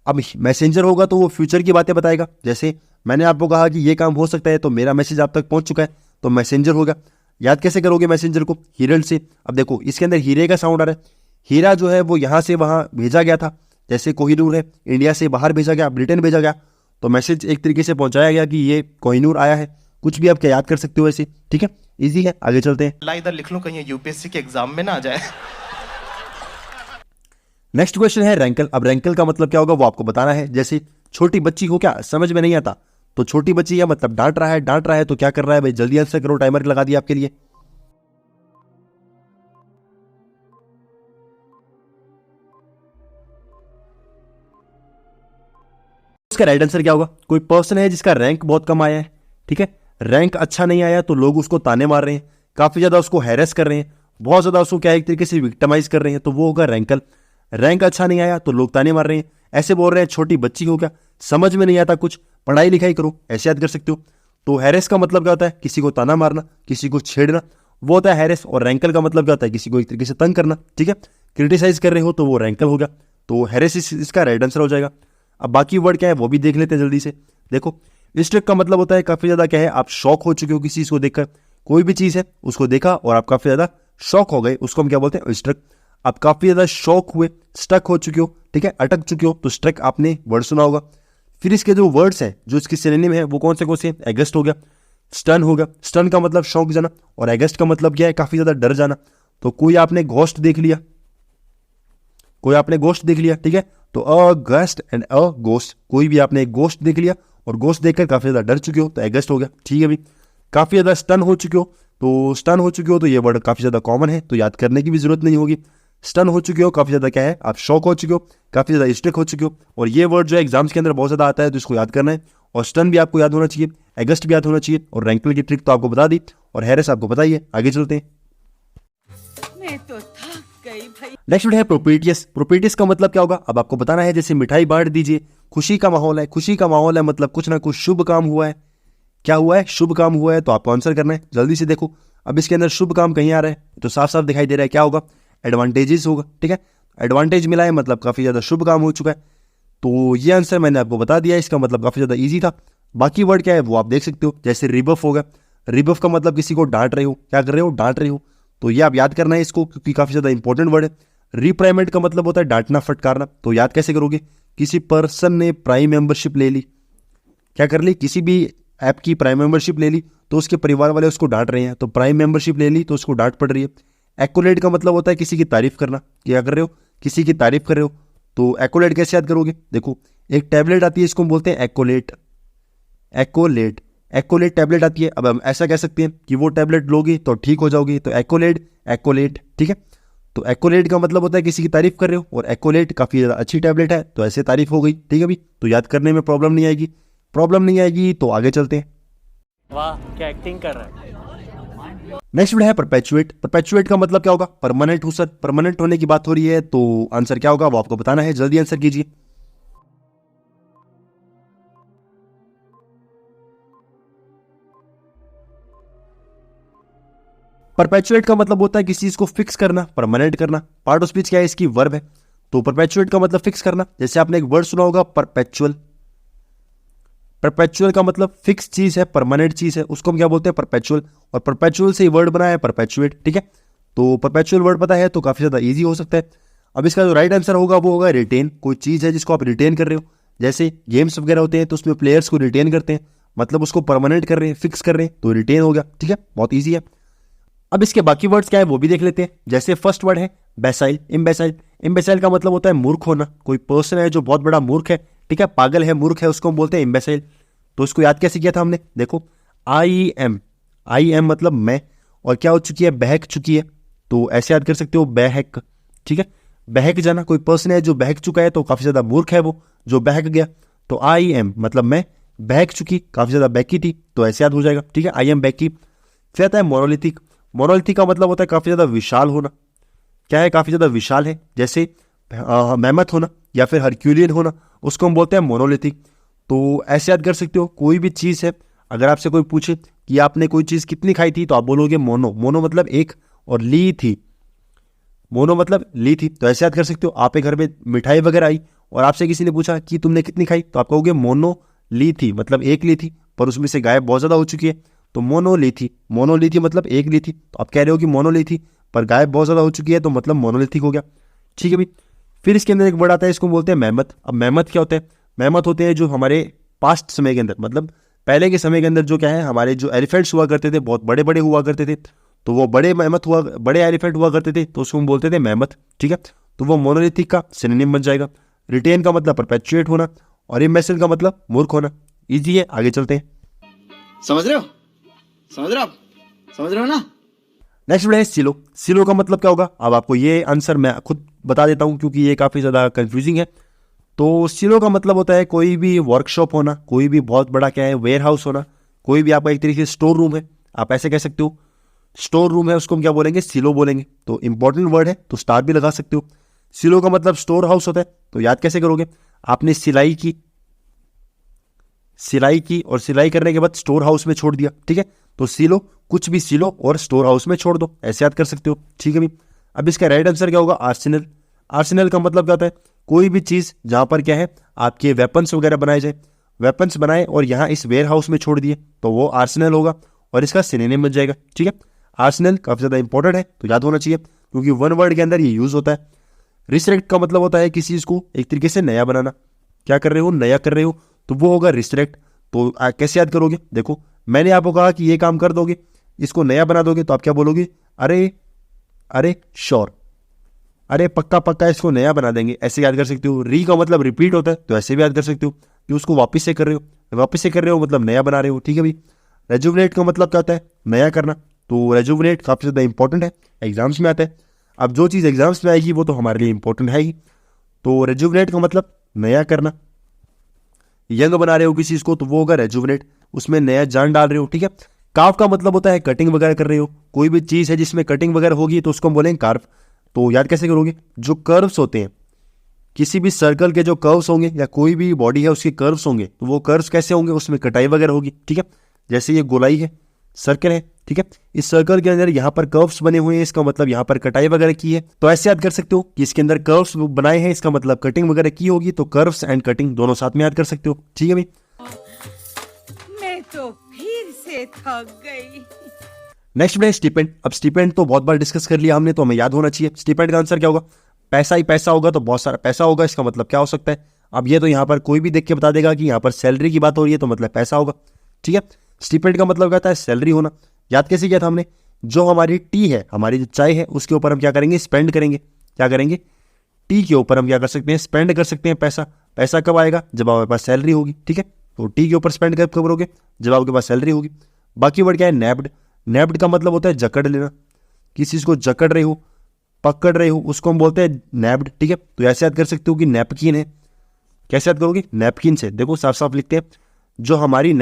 अब मैसेंजर होगा तो वो फ्यूचर की बातें बताएगा। जैसे मैंने आपको कहा कि ये काम हो सकता है, तो मेरा मैसेज आप तक पहुंच चुका है, तो मैसेंजर होगा। याद कैसे करोगे मैसेंजर को? हिरल्ड से। अब देखो इसके अंदर हीरे का साउंड आ रहा है। हीरा जो है वो यहाँ से वहाँ भेजा गया था। जैसे कोहिनूर है, इंडिया से बाहर भेजा गया, ब्रिटेन भेजा गया, तो मैसेज एक तरीके से पहुंचाया गया कि ये कोहिनूर आया है। कुछ भी आप क्या याद कर सकते हो ऐसे। ठीक है, इजी है। आगे चलते हैं। ला इधर लिख लूं कहीं यूपीएससी के एग्जाम में ना आ जाए। नेक्स्ट क्वेश्चन है रैंकल। अब रैंकल का मतलब क्या होगा वो आपको बताना है। जैसे छोटी बच्ची हो, क्या समझ में नहीं आता, तो छोटी बच्ची है मतलब डांट रहा है तो क्या कर रहा है भाई, जल्दी आंसर करो, टाइमर लगा दिया आपके लिए। इसका राइट आंसर क्या होगा? कोई पर्सन है जिसका रैंक बहुत कम आया है, ठीक है, रैंक अच्छा नहीं आया तो लोग उसको ताने मार रहे हैं, काफी ज्यादा उसको हैरेस कर रहे हैं, बहुत ज्यादा उसको क्या एक तरीके से विक्टिमाइज कर रहे हैं, तो वो होगा रैंकल। रैंक अच्छा नहीं आया तो लोग ताने मार रहे हैं, ऐसे बोल रहे हैं छोटी बच्ची हो क्या, समझ में नहीं आता कुछ, पढ़ाई लिखाई करो, ऐसे याद कर सकते हो। तो हैरेस का मतलब क्या होता है? किसी को ताना मारना, किसी को छेड़ना, वो होता है हैरेस। और रैंकल का मतलब क्या होता है? किसी को एक तरीके से तंग करना, ठीक है, क्रिटिसाइज कर रहे हो तो वो रैंकल हो गया। तो हैरेस इसका राइट आंसर हो जाएगा। अब बाकी वर्ड क्या है वो भी देख लेते हैं जल्दी से। देखो, स्ट्रिक का मतलब होता है काफी ज्यादा क्या है, आप शॉक हो चुके हो किसी चीज को देखकर, कोई भी चीज है उसको देखा और आप काफी ज्यादा शॉक हो गए, उसको हम क्या बोलते हैं? स्ट्रक। आप काफी ज्यादा शॉक हुए, स्टक हो चुके हो, ठीक है, अटक चुके हो, तो स्ट्रक आपने वर्ड सुना होगा। फिर इसके जो वर्ड्स हैं जो इसकी सिनोनिम है वो कौन से? एगस्ट हो गया, स्टन हो गया, स्टन का मतलब शौक जाना, और एगस्ट का मतलब क्या है? काफी ज्यादा डर जाना। तो कोई आपने घोस्ट देख लिया, ठीक है, तो अ गस्ट एंड अ गोस्ट, कोई भी आपने एक गोस्ट देख लिया और गोस्ट देखकर काफी ज्यादा डर चुके हो तो एगस्ट हो गया, ठीक है भाई। काफी ज्यादा स्टन हो चुके हो, तो ये वर्ड काफी ज्यादा कॉमन है तो याद करने की भी जरूरत नहीं होगी। स्टन हो चुके हो, काफी ज्यादा क्या है, आप शॉक हो चुके हो, काफी ज्यादा स्ट्रिक हो चुके हो, और ये वर्ड जो है एग्जाम्स के अंदर बहुत ज्यादा आता है तो इसको याद करना है। और स्टन भी आपको याद होना चाहिए, एगस्ट भी याद होना चाहिए, और रैंकल की ट्रिक तो आपको बता दी, और हैरेस आपको पता ही है। आगे चलते हैं। नेक्स्ट वर्ड है प्रोपीटियस। प्रोपीटियस का मतलब क्या होगा? अब आपको बताना है, जैसे मिठाई बांट दीजिए, खुशी का माहौल है, मतलब कुछ ना कुछ शुभ काम हुआ है। क्या हुआ है? शुभ काम हुआ है, तो आपको आंसर करना है। जल्दी से देखो, अब इसके अंदर शुभ काम कहीं आ रहा है तो साफ साफ दिखाई दे रहा है, क्या होगा? एडवांटेजेस होगा, ठीक है, एडवांटेज मिला है मतलब काफी ज्यादा शुभ काम हो चुका है। तो ये आंसर मैंने आपको बता दिया, इसका मतलब काफी ज्यादा ईजी था। बाकी वर्ड क्या है वो आप देख सकते हो, जैसे रिबफ होगा। रिबफ का मतलब किसी को डांट रहे हो, क्या कर रहे हो? डांट रहे हो, तो ये आप याद करना है इसको, क्योंकि काफी ज्यादा इंपॉर्टेंट वर्ड है। रिप्राइमेंट का मतलब होता है डांटना, फटकारना, तो याद कैसे करोगे? किसी पर्सन ने प्राइम मेंबरशिप ले ली, क्या कर ली? किसी भी ऐप की प्राइम मेंबरशिप ले ली तो उसके परिवार वाले उसको डांट रहे हैं, तो प्राइम मेंबरशिप ले ली तो उसको डांट पड़ रही है। एक्कोलेट का मतलब होता है किसी की तारीफ करना, क्या कर रहे हो? किसी की तारीफ कर रहे हो, तो एक्कोलेट कैसे याद करोगे? देखो, एक टैबलेट आती है, इसको हम बोलते हैं एक्कोलेट टैबलेट आती है। अब हम ऐसा कह सकते हैं कि वो टैबलेट लोगे तो ठीक हो जाओगे, तो एक्कोलेट, ठीक है। तो एक्कोलेट का मतलब होता है किसी की तारीफ कर रहे हो, और एक्कोलेट काफी ज्यादा अच्छी टैबलेट है तो ऐसे तारीफ हो गई, ठीक है भाई। तो याद करने में प्रॉब्लम नहीं आएगी, तो आगे चलते हैं। वाह क्या एक्टिंग कर रहा है। नेक्स्ट वर्ड है परपेचुएट। परपेचुएट का मतलब क्या होगा? परमानेंट हो सर, परमानेंट होने की बात हो रही है, तो आंसर क्या होगा वो आपको बताना है, जल्दी आंसर कीजिए। परपेचुएट का मतलब होता है किसी चीज को फिक्स करना, परमानेंट करना। पार्ट ऑफ स्पीच क्या है? इसकी वर्ब है, तो परपेचुएट का मतलब फिक्स करना। जैसे आपने एक वर्ड सुना होगा परपेचुअल का मतलब फिक्स चीज है, परमानेंट चीज है, उसको हम क्या बोलते हैं? परपेचुअल। और परपेचुअल से वर्ड बना है परपेचुएट, ठीक है। तो परपेचुअल वर्ड पता है तो काफी ज्यादा इजी हो सकता है। अब इसका जो राइट आंसर होगा वो होगा रिटेन। कोई चीज है जिसको आप रिटेन कर रहे हो, जैसे गेम्स वगैरह होते हैं तो उसमें प्लेयर्स को रिटेन करते हैं, मतलब उसको परमानेंट कर रहे हैं, फिक्स कर रहे हैं, तो रिटेन हो गया, ठीक है, बहुत ईजी है। अब इसके बाकी वर्ड्स क्या है वो भी देख लेते हैं। जैसे फर्स्ट वर्ड है बेसाइल, इम्बेसाइल का मतलब होता है मूर्ख होना। कोई पर्सन है जो बहुत बड़ा मूर्ख है, ठीक है, पागल है, मूर्ख है, उसको हम बोलते हैं इम्बेसाइल। तो इसको याद कैसे किया था हमने? देखो, आई एम मतलब मैं, और क्या हो चुकी है? बहक चुकी है, तो ऐसे याद कर सकते हो बहक, ठीक है, बहक जाना। कोई पर्सन है जो बहक चुका है तो काफी ज्यादा मूर्ख है वो, जो बहक गया। तो आई एम मतलब मैं, बहक चुकी, काफी ज्यादा बहकी थी, तो ऐसे याद हो जाएगा, ठीक है, आई एम बहकी। फिर आता है मोनोलिथिक। मोनोलिथिक का मतलब होता है काफी ज्यादा विशाल होना। क्या है? काफी ज्यादा विशाल है, जैसे मैमथ होना या फिर हरक्यूलियन होना, उसको हम बोलते हैं मोनोलिथिक। तो ऐसे याद कर सकते हो, कोई भी चीज है, अगर आपसे कोई पूछे कि आपने कोई चीज कितनी खाई थी तो आप बोलोगे मोनो मतलब एक, और ली थी, मोनो मतलब ली थी, तो ऐसे याद कर सकते हो। आप एक घर में मिठाई वगैरह आई और आपसे किसी ने पूछा कि तुमने कितनी खाई, तो आप कहोगे मोनो ली थी, मतलब एक ली थी, पर उसमें से गायब बहुत ज्यादा हो चुकी है, तो मोनो ली थी मतलब एक ली थी। तो आप कह रहे हो कि मोनो ली थी पर गायब बहुत ज्यादा हो चुकी है, तो मतलब मोनोलिथिक हो गया, ठीक है भाई। फिर इसके अंदर एक वर्ड आता है, इसको बोलते हैं मेहमत। अब मेहमत क्या होता है? मेहमत होते हैं जो हमारे पास्ट समय के अंदर, मतलब पहले के समय के अंदर जो क्या है, हमारे जो एलिफेंट्स हुआ करते थे, बहुत बड़े बड़े हुआ करते थे, तो वो बड़े एलिफेंट हुआ करते थे, तो उसको हम बोलते थे मेहमत, ठीक है। तो वो मोनोलिथिक का सिनोनिम बन जाएगा। रिटेन का मतलब परपेचुएट होना, और इम्बेसिल का मतलब मूर्ख होना। इजी है, आगे चलते हैं। समझ रहे हो? समझ रहे हो आप? समझ रहे हो ना? नेक्स्ट वर्ड है सिलो। सिलो का मतलब क्या होगा? अब आपको ये आंसर मैं खुद बता देता हूँ क्योंकि ये काफ़ी ज़्यादा कंफ्यूजिंग है। तो सिलो का मतलब होता है कोई भी वर्कशॉप होना, कोई भी बहुत बड़ा क्या है वेयर हाउस होना, कोई भी आपका एक तरीके से स्टोर रूम है, आप ऐसे कह सकते हो। स्टोर रूम है उसको हम क्या बोलेंगे? सिलो बोलेंगे। तो इंपॉर्टेंट वर्ड है तो स्टार भी लगा सकते हो। सिलो का मतलब स्टोर हाउस होता है, तो याद कैसे करोगे? आपने सिलाई की और सिलाई करने के बाद स्टोर हाउस में छोड़ दिया, ठीक है, तो सिलो, कुछ भी सिलो और स्टोर हाउस में छोड़ दो, ऐसे याद कर सकते हो, ठीक है भी। अब इसका राइट आंसर क्या होगा? आर्सेनल। आर्सेनल का मतलब क्या होता है? कोई भी चीज़ जहाँ पर क्या है आपके वेपन्स वगैरह बनाए जाए, वेपन्स बनाए और यहाँ इस वेयर हाउस में छोड़ दिए तो वो आर्सेनल होगा और इसका सिनोनिम बन जाएगा, ठीक है। आर्सेनल काफ़ी ज़्यादा इंपॉर्टेंट है तो याद होना चाहिए क्योंकि वन वर्ड के अंदर ये यूज़ होता है। रिस्ट्रेक्ट का मतलब होता है किसी चीज़ को एक तरीके से नया बनाना, क्या कर रहे हो? नया कर रहे हो, तो वो होगा रिस्ट्रेक्ट। तो कैसे याद करोगे? देखो मैंने आपको कहा कि ये काम कर दोगे, इसको नया बना दोगे, तो आप क्या बोलोगे? अरे श्योर, अरे पक्का पक्का इसको नया बना देंगे, ऐसे याद कर सकते हो। री का मतलब रिपीट होता है तो ऐसे भी याद कर सकते हो कि उसको वापस से कर रहे हो मतलब नया बना रहे हो, ठीक है भाई। रेजुविनेट का मतलब क्या होता है? नया करना। तो रेजुविनेट काफ़ी ज़्यादा इंपॉर्टेंट है, एग्जाम्स में आता है। अब जो चीज़ एग्जाम्स में आएगी वो तो हमारे लिए इंपॉर्टेंट है ही। तो रेजुविनेट का मतलब नया करना, यंग बना रहे हो किसी चीज़ को तो वो होगा रेजुविनेट, उसमें नया जान डाल रहे हो, ठीक है। कार्व का मतलब होता है कटिंग वगैरह कर रहे हो, कोई भी चीज़ है जिसमें कटिंग वगैरह होगी तो उसको हम बोलेंगे कार्व। तो याद कैसे करोगे? जो कर्व्स होते हैं, किसी भी सर्कल के जो कर्व्स होंगे या कोई भी बॉडी है उसके कर्व्स होंगे, तो वो कर्व्स कैसे होंगे? उसमें कटाई वगैरह होगी, ठीक है। जैसे ये गोलाई है, सर्कल है, ठीक है, इस सर्कल के अंदर यहाँ पर कर्व्स बने हुए हैं, इसका मतलब यहाँ पर कटाई वगैरह की है। तो ऐसे याद कर सकते हो कि इसके अंदर कर्व्स बनाए हैं, इसका मतलब कटिंग वगैरह की होगी, तो कर्व्स एंड कटिंग दोनों साथ में याद कर सकते हो, ठीक है भाई। मैं तो फिर से थक गई। नेक्स्ट है स्टिपेंड। अब स्टिपेंड तो बहुत बार डिस्कस कर लिया हमने, तो हमें याद होना चाहिए। स्टिपेंड का आंसर क्या होगा? पैसा ही पैसा होगा, तो बहुत सारा पैसा होगा, इसका मतलब क्या हो सकता है? अब ये तो यहाँ पर कोई भी देख के बता देगा कि यहाँ पर सैलरी की बात हो रही है तो मतलब पैसा होगा, ठीक है। स्टिपेंड का मतलब कहता है सैलरी होना। याद कैसे किया था हमने? जो हमारी टी है, हमारी जो चाय है, उसके ऊपर हम क्या करेंगे? स्पेंड करेंगे। क्या करेंगे? टी के ऊपर हम क्या कर सकते हैं? स्पेंड कर सकते हैं पैसा। पैसा कब आएगा? जब हमारे पास सैलरी होगी, ठीक है। तो टी के ऊपर स्पेंड कब करोगे? जब आपके पास सैलरी होगी। बाकी वर्ड क्या है? नैप्ड। नैप्ड का मतलब होता है जकड़ लेना, किसी चीज़ को जकड़ रहे हो, पकड़ रहे हो, उसको हम बोलते हैं नैप्ड, ठीक है। तो ऐसे याद कर सकते हो कि नैपकिन है। कैसे याद करोगे? नैपकिन से। देखो साफ साफ लिखते हैं, जो हमारी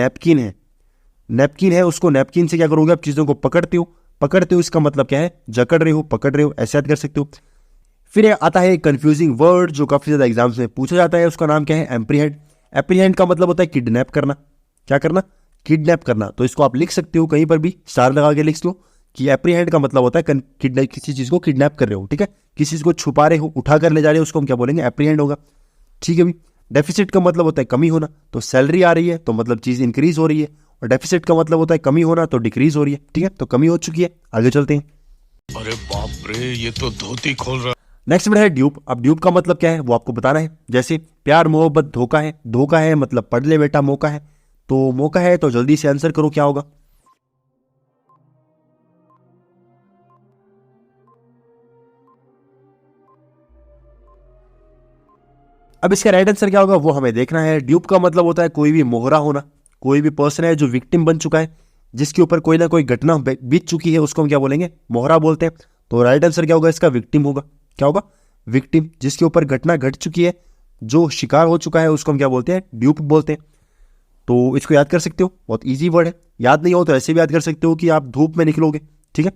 नैपकिन है उसको नैपकिन से क्या करोगे? आप चीज़ों को पकड़ते हो, इसका मतलब क्या है? जकड़ रहे हो, पकड़ रहे हो, ऐसे याद कर सकते हो। फिर आता है एक कंफ्यूजिंग वर्ड जो काफ़ी ज़्यादा एग्जाम्स में पूछा जाता है, उसका नाम क्या है? एप्रीहेंड। एप्रीहेंड का मतलब होता है किडनैप करना। क्या करना? किडनैप करना। तो इसको आप लिख सकते हो कहीं पर भी, स्टार लगा के लिख लो कि एप्रीहेंड का मतलब होता है किसी चीज़ को किडनैप कर रहे हो, ठीक है। किसी चीज़ को छुपा रहे हो, उठा कर ले जा रहे हो, उसको हम क्या बोलेंगे? एप्रीहेंड होगा, ठीक है भी। डेफिसिट का मतलब होता है कमी होना, तो सैलरी आ रही है तो मतलब चीज़ इंक्रीज हो रही है, और डेफिसिट का मतलब होता है कमी होना, तो डिक्रीज हो रही है, ठीक है। तो कमी हो चुकी है, आगे चलते हैं। अरे बाप रे, ये तो धोती खोल रहा। नेक्स्ट वर्ड है ड्यूप। अब ड्यूप का मतलब क्या है वो आपको बताना है। जैसे प्यार मोहब्बत धोखा है, धोखा है मतलब पढ़ ले बेटा मौका है, तो मौका है तो जल्दी से आंसर करो क्या होगा? अब इसका राइट आंसर क्या होगा वो हमें देखना है। ड्यूप का मतलब होता है कोई भी मोहरा होना, कोई भी पर्सन है जो विक्टिम बन चुका है, जिसके ऊपर कोई ना कोई घटना बीत चुकी है, उसको हम क्या बोलेंगे? मोहरा बोलते हैं। तो राइट आंसर क्या होगा इसका? विक्टिम होगा। क्या होगा? विक्टिम। जिसके ऊपर घटना घट चुकी है, जो शिकार हो चुका है, उसको हम क्या बोलते हैं? ड्यूप बोलते हैं। तो इसको याद कर सकते हो, बहुत ईजी वर्ड है। याद नहीं हो तो ऐसे भी याद कर सकते हो कि आप धूप में निकलोगे, ठीक है।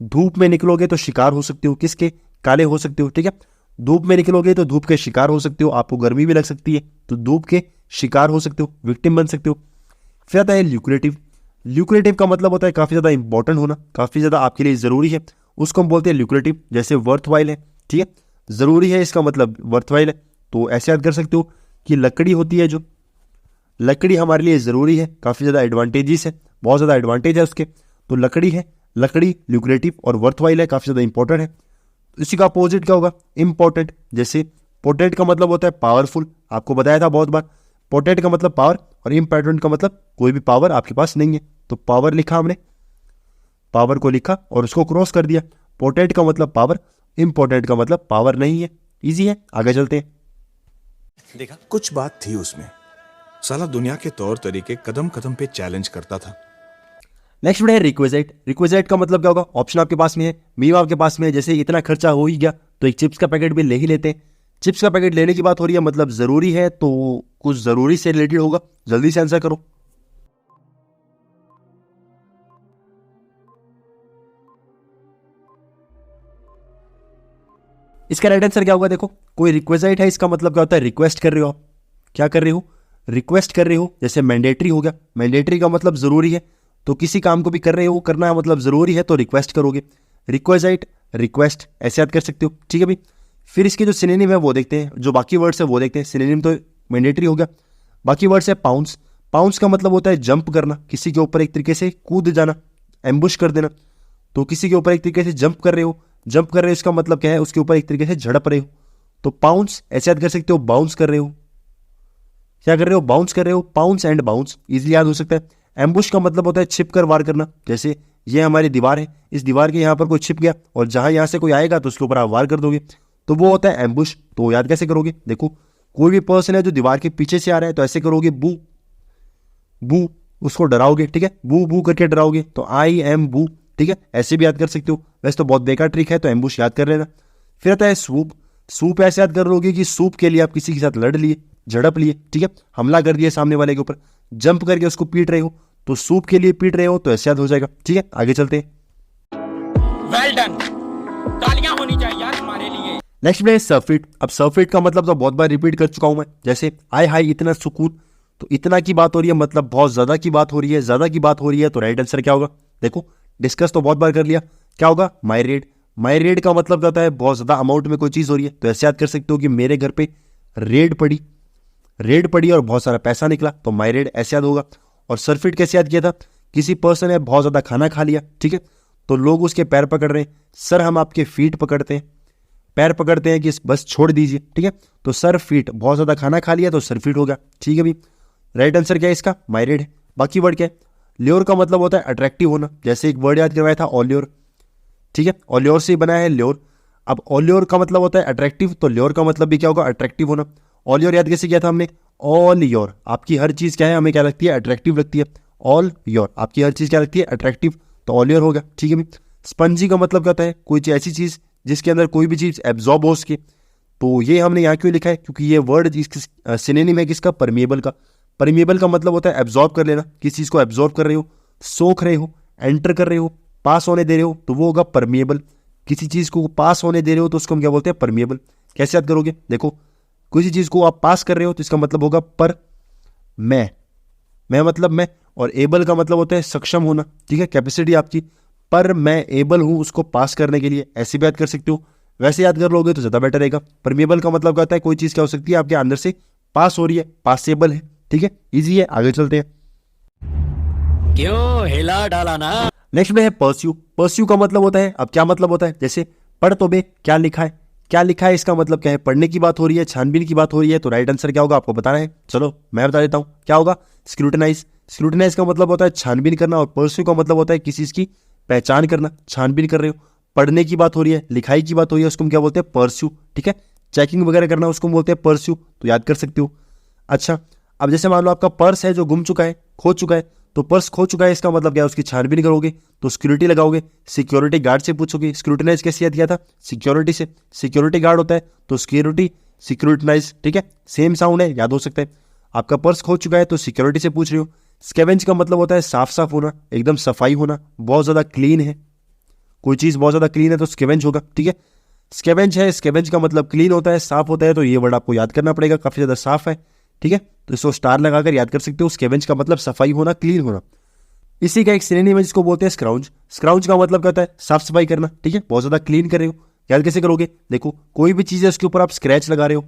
धूप में निकलोगे तो शिकार हो सकते हो, किसके? काले हो सकते हो, ठीक है। धूप में निकलोगे तो धूप के शिकार हो सकते हो, आपको गर्मी भी लग सकती है तो धूप के शिकार हो सकते हो, विक्टिम बन सकते हो। फिर आता है ल्यूक्रेटिव। ल्यूक्रेटिव का मतलब होता है काफ़ी ज़्यादा इंपॉर्टेंट होना, काफ़ी ज़्यादा आपके लिए ज़रूरी है, उसको हम बोलते हैं ल्यूक्रेटिव। जैसे वर्थवाइल है, ठीक है, ज़रूरी है, इसका मतलब वर्थवाइल है। तो ऐसे याद कर सकते हो कि लकड़ी होती है, जो लकड़ी हमारे लिए ज़रूरी है, काफ़ी ज़्यादा एडवांटेजेस है, बहुत ज़्यादा एडवांटेज है उसके, तो लकड़ी है, लकड़ी ल्यूक्रेटिव और वर्थवाइल है, काफ़ी ज़्यादा इंपॉर्टेंट है। इसी का अपोजिट क्या होगा? इंपॉर्टेंट। जैसे पोटेंट का मतलब होता है पावरफुल, आपको बताया था बहुत बार। पोटेंट का मतलब पावर और इम्पोर्टेंट का मतलब कोई भी पावर आपके पास नहीं है, तो पावर लिखा हमने, पावर को लिखा और उसको क्रॉस कर दिया। पोटेंट का मतलब पावर, इम्पोर्टेंट का मतलब पावर नहीं है। इजी है, आगे चलते हैं। देखा कुछ बात थी उसमें, साला दुनिया के तौर तरीके कदम कदम पे चैलेंज करता था। नेक्स्ट वर्ड है रिक्विजिट। रिक्विजिट का मतलब क्या होगा? ऑप्शन आपके पास में है, मीम आपके पास में है। जैसे इतना खर्चा हो ही गया तो एक चिप्स का पैकेट भी ले ही लेते हैं। चिप्स का पैकेट लेने की बात हो रही है, मतलब ज़रूरी है, तो कुछ ज़रूरी से रिलेटेड होगा। जल्दी से आंसर करो। इसका राइट आंसर क्या होगा? देखो, कोई रिक्वेजाइट है, इसका मतलब क्या होता है? रिक्वेस्ट कर रहे हो आप। क्या कर रहे हो? रिक्वेस्ट कर रहे हो। जैसे मैंडेटरी हो गया, मैंडेटरी का मतलब ज़रूरी है, तो किसी काम को भी कर रहे हो, करना है मतलब ज़रूरी है, तो रिक्वेस्ट करोगे। रिक्वेजाइट, रिक्वेस्ट, ऐसे याद कर सकते हो। ठीक है भाई। फिर इसके जो सिनोनिम है वो देखते हैं, जो बाकी वर्ड्स है वो देखते हैं। सिनोनिम तो मैंडेटरी हो गया, बाकी वर्ड्स है पाउंस। पाउंस का मतलब होता है जंप करना, किसी के ऊपर एक तरीके से कूद जाना, एम्बुश कर देना। तो किसी के ऊपर एक तरीके से जंप कर रहे हो, जंप कर रहे हो इसका मतलब क्या है? उसके ऊपर एक तरीके से झड़प रहे हो। तो पाउंस ऐसे याद कर सकते हो, बाउंस कर रहे हो। क्या कर रहे हो? बाउंस कर रहे हो। पाउंस एंड बाउंस इजीली याद हो सकता है। एम्बुश का मतलब होता है छिप कर वार करना। जैसे ये हमारी दीवार है, इस दीवार के यहाँ पर कोई छिप गया और जहां यहाँ से कोई आएगा तो उसके ऊपर आप वार कर दोगे, तो वो होता है एम्बुश। तो याद कैसे करोगे? देखो, कोई भी पर्सन है जो दीवार के पीछे से आ रहा है तो ऐसे करोगे, बू बू, उसको डराओगे। ठीक है, बू बू करके डराओगे, तो आई एम बू। ठीक है, ऐसे भी याद कर सकते हो। वैसे तो बहुत बेकार ट्रिक है, तो एम्बुश याद कर लेना। फिर आता है सूप। सूप ऐसे याद कर लोगे कि सूप के लिए आप किसी के साथ लड़ लिए, झड़प लिए। ठीक है, हमला कर दिया सामने वाले के ऊपर, जंप करके उसको पीट रहे हो, तो सूप के लिए पीट रहे हो, तो ऐसे याद हो जाएगा। ठीक है, आगे चलते हैं। वेल डन, तालियां होनी चाहिए यार हमारे लिए। नेक्स्ट में सरफिट। अब सरफिट का मतलब तो बहुत बार रिपीट कर चुका हूं मैं। जैसे आय हाय इतना सुकून, तो इतना की बात हो रही है, मतलब बहुत ज्यादा की बात हो रही है, ज्यादा की बात हो रही है, तो राइट आंसर क्या होगा? देखो, डिस्कस तो बहुत बार कर लिया, क्या होगा? माई रेड। माई रेड का मतलब क्या होता है? बहुत ज्यादा अमाउंट में कोई चीज हो रही है, तो ऐसे याद कर सकते हो कि मेरे घर पे रेड पड़ी, रेड पड़ी और बहुत सारा पैसा निकला, तो माई रेड ऐसे याद होगा। और सरफिट कैसे याद किया था? किसी पर्सन ने बहुत ज्यादा खाना खा लिया, ठीक है, तो लोग उसके पैर पकड़ रहे हैं। सर, हम आपके फीट पकड़ते हैं, पैर पकड़ते हैं कि बस छोड़ दीजिए। ठीक है, तो सर फीट, बहुत ज्यादा खाना खा लिया तो सर फीट हो गया। ठीक है भाई, राइट आंसर क्या है इसका? माई रेड है। बाकी वर्ड क्या है? ल्योर का मतलब होता है अट्रैक्टिव होना। जैसे एक वर्ड याद करवाया था, ऑल्योर। ठीक है, ऑल्योर से बना है ल्योर। अब ऑल्योर का मतलब होता है अट्रैक्टिव, तो ल्योर का मतलब भी क्या होगा? अट्रैक्टिव होना। ऑल्योर याद कैसे किया था हमने? ऑल योर, आपकी हर चीज क्या है, हमें क्या लगती है? अट्रैक्टिव लगती है। ऑल योर, आपकी हर चीज क्या लगती है? अट्रैक्टिव, तो ऑल योर होगा। ठीक है भाई। स्पंजी का मतलब क्या होता है? कोई ऐसी चीज जिसके अंदर कोई भी चीज एब्जॉर्ब हो सके। तो ये हमने यहाँ क्यों लिखा है? क्योंकि ये वर्ड सिनोनिम है किसका? परमिएबल का। परमिएबल का मतलब होता है एब्जॉर्ब कर लेना, किसी चीज को एब्जॉर्ब कर रहे हो, सोख रहे हो, एंटर कर रहे हो, पास होने दे रहे हो, तो वो होगा परमिएबल। किसी चीज को पास होने दे रहे हो तो उसको हम क्या बोलते हैं? परमिएबल। कैसे याद करोगे? देखो, किसी चीज को आप पास कर रहे हो तो इसका मतलब होगा पर। मैं मतलब मैं, और एबल का मतलब होता है सक्षम होना। ठीक है, कैपेसिटी आपकी, पर मैं एबल हूं उसको पास करने के लिए, ऐसे भी याद कर सकते हो। वैसे याद कर लोगे तो ज्यादा बेटर रहेगा। परमिएबल का मतलब क्या होता है? कोई चीज क्या हो सकती है आपके अंदर से पास हो रही है, पासेबल है। ठीक है, इजी है, आगे चलते हैं। क्यों हिला डाला ना? नेक्स्ट में है परस्यू। परस्यू का मतलब होता है, अब क्या मतलब होता है? जैसे पढ़ तो बे, क्या लिखा है? क्या लिखा है इसका मतलब क्या है? पढ़ने की बात हो रही है, छानबीन की बात हो रही है, तो राइट आंसर क्या होगा? आपको बताना है। चलो मैं बता देता हूं, क्या होगा? स्क्रूटनाइज। स्क्रूटनाइज का मतलब होता है छानबीन करना, और परस्यू का मतलब होता है किसी चीज की पहचान करना, छानबीन कर रहे हो। पढ़ने की बात हो रही है, लिखाई की बात हो रही है, उसको हम क्या बोलते हैं? परस्यू। ठीक है, चेकिंग वगैरह करना उसको बोलते हैं परस्यू, तो याद कर सकते हो। अच्छा, अब जैसे मान लो आपका पर्स है जो गुम चुका है, खो चुका है, तो पर्स खो चुका है इसका मतलब क्या है? उसकी छानबीन करोगे तो सिक्योरिटी लगाओगे, सिक्योरिटी गार्ड से पूछोगे। स्क्रूटनाइज कैसे याद किया था? सिक्योरिटी से। सिक्योरिटी गार्ड होता है तो सिक्योरिटी, सिक्योरिटनाइज। ठीक है, सेम साउंड है, याद हो सकता है। आपका पर्स खो चुका है तो सिक्योरिटी से पूछ रहे हो। स्कैवेंज का मतलब होता है साफ साफ होना, एकदम सफाई होना, बहुत ज्यादा क्लीन है, कोई चीज बहुत ज्यादा क्लीन है तो स्कैवेंज होगा। ठीक है, स्कैवेंज है, स्कैवेंज का मतलब क्लीन होता है, साफ होता है, तो ये वर्ड आपको याद करना पड़ेगा, काफी ज्यादा साफ है। ठीक है, तो इसको स्टार लगाकर याद कर सकते हो। स्कैवेंज का मतलब सफाई होना, क्लीन होना। इसी का एक सिनोनिम है जिसको बोलते हैं स्क्राउंज। स्क्राउंज का मतलब क्या होता है? साफ सफाई करना। ठीक है, बहुत ज्यादा क्लीन कर रहे हो, याद कैसे करोगे? देखो, कोई भी चीज है उसके ऊपर आप स्क्रैच लगा रहे हो,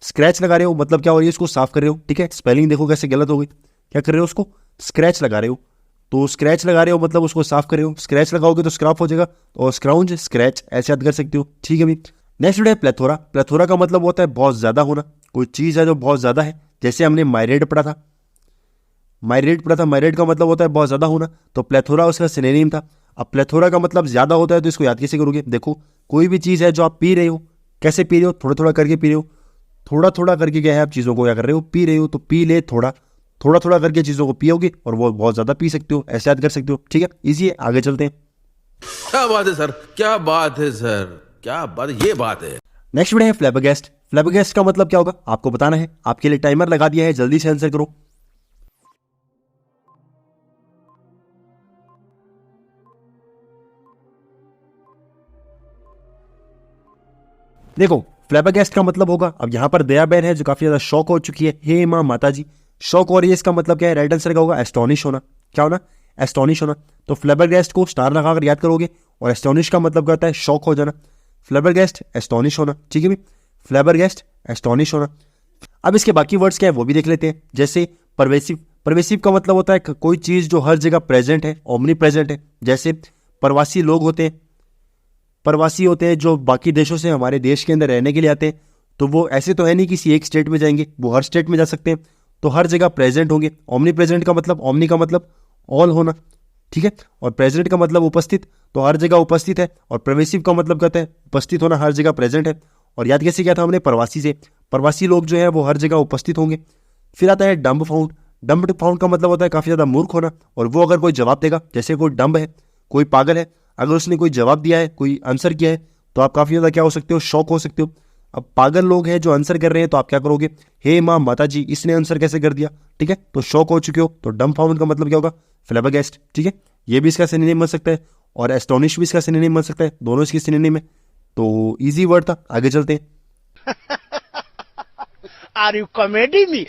स्क्रैच लगा रहे हो मतलब क्या हो रही है? उसको साफ कर रहे हो। ठीक है, स्पेलिंग देखो कैसे गलत हो गई। क्या कर रहे हो? उसको स्क्रैच लगा रहे हो, तो स्क्रैच लगा रहे हो मतलब उसको साफ कर रहे हो। स्क्रैच लगाओगे तो स्क्रैप हो जाएगा, और स्क्राउंज स्क्रैच, ऐसे याद कर सकते हो। ठीक है भाई। नेक्स्ट है प्लेथोरा। प्लेथोरा का मतलब होता है बहुत ज्यादा होना, कोई चीज है जो बहुत ज्यादा है। जैसे हमने माइरेड पढ़ा था, माइरेड का मतलब होता है बहुत ज्यादा होना, तो प्लेथोरा उसका सिनोनिम था। अब प्लेथोरा का मतलब ज्यादा होता है, तो इसको याद कैसे करोगे? देखो, कोई भी चीज है जो आप पी रहे हो, कैसे पी रहे हो? थोड़ा थोड़ा करके पी रहे हो, थोड़ा थोड़ा करके क्या है आप चीज़ों को क्या कर रहे हो, पी रहे हो, तो पी ले थोड़ा थोड़ा थोड़ा करके चीज़ों को पियोगे और वो बहुत ज़्यादा पी सकते हो, ऐसे याद कर सकते हो। ठीक है, इजी है, आगे चलते हैं। क्या बात है सर, क्या बात है सर, क्या बात, ये बात है। नेक्स्ट वर्ड है फ्लैबरगैस्ट। फ्लैबरगैस्ट का मतलब क्या होगा आपको बताना है, आपके लिए टाइमर लगा दिया है, जल्दी से आंसर करो। देखो फ्लैबरगैस्ट का मतलब होगा, अब यहाँ पर दया बहन है जो काफी ज्यादा शॉक हो चुकी है, हे माँ माता जी, शॉक हो रही है, इसका मतलब क्या है, राइट आंसर का होगा एस्टोनिश होना। क्या होना, एस्टोनिश होना। तो फ्लैबरगैस्ट को स्टार लगाकर याद करोगे, और एस्टोनिश का मतलब क्या होता है, शॉक हो जाना। फ्लैबरगैस्ट एस्टोनिश होना, ठीक है भाई, फ्लैबरगैस्ट एस्टोनिश होना। अब इसके बाकी वर्ड्स क्या है वो भी देख लेते हैं, जैसे परवेसिव। परवेसिव का मतलब होता है कोई चीज जो हर जगह प्रेजेंट है, ओमनी प्रेजेंट है। जैसे प्रवासी लोग होते हैं, प्रवासी होते हैं जो बाकी देशों से हमारे देश के अंदर रहने के लिए आते हैं, तो वो ऐसे तो है नहीं किसी एक स्टेट में जाएंगे, वो हर स्टेट में जा सकते हैं, तो हर जगह प्रेजेंट होंगे। ओमनी प्रेजेंट का मतलब, ओमनी का मतलब ऑल होना, ठीक है, और प्रेजेंट का मतलब उपस्थित, तो हर जगह उपस्थित है। और परवेसिव का मतलब कहते हैं उपस्थित होना, हर जगह प्रेजेंट है। और याद कैसे किया था हमने, प्रवासी से, प्रवासी लोग जो है वो हर जगह उपस्थित होंगे। फिर आता है डम्ब फाउंड। डम्ब फाउंड का मतलब होता है काफ़ी ज़्यादा मूर्ख होना, और वो अगर कोई जवाब देगा, जैसे कोई डम्ब है, कोई पागल है, अगर उसने कोई जवाब दिया है, कोई आंसर किया है, तो आप काफ़ी ज़्यादा क्या हो सकते हो, शॉक हो सकते हो। अब पागल लोग हैं जो आंसर कर रहे हैं, तो आप क्या करोगे, हे माँ माता जी, इसने आंसर कैसे कर दिया, ठीक है, तो शॉक हो चुके हो। तो डम्ब फाउंड का मतलब क्या होगा, फ्लैबरगैस्ट, ठीक है, ये भी इसका सिनोनिम बन सकता है, और एस्टोनिश भी इसका सिनोनिम बन सकता है, दोनों इसकी सिनोनिम है। तो इजी वर्ड था, आगे चलते हैं। Are you comedy me?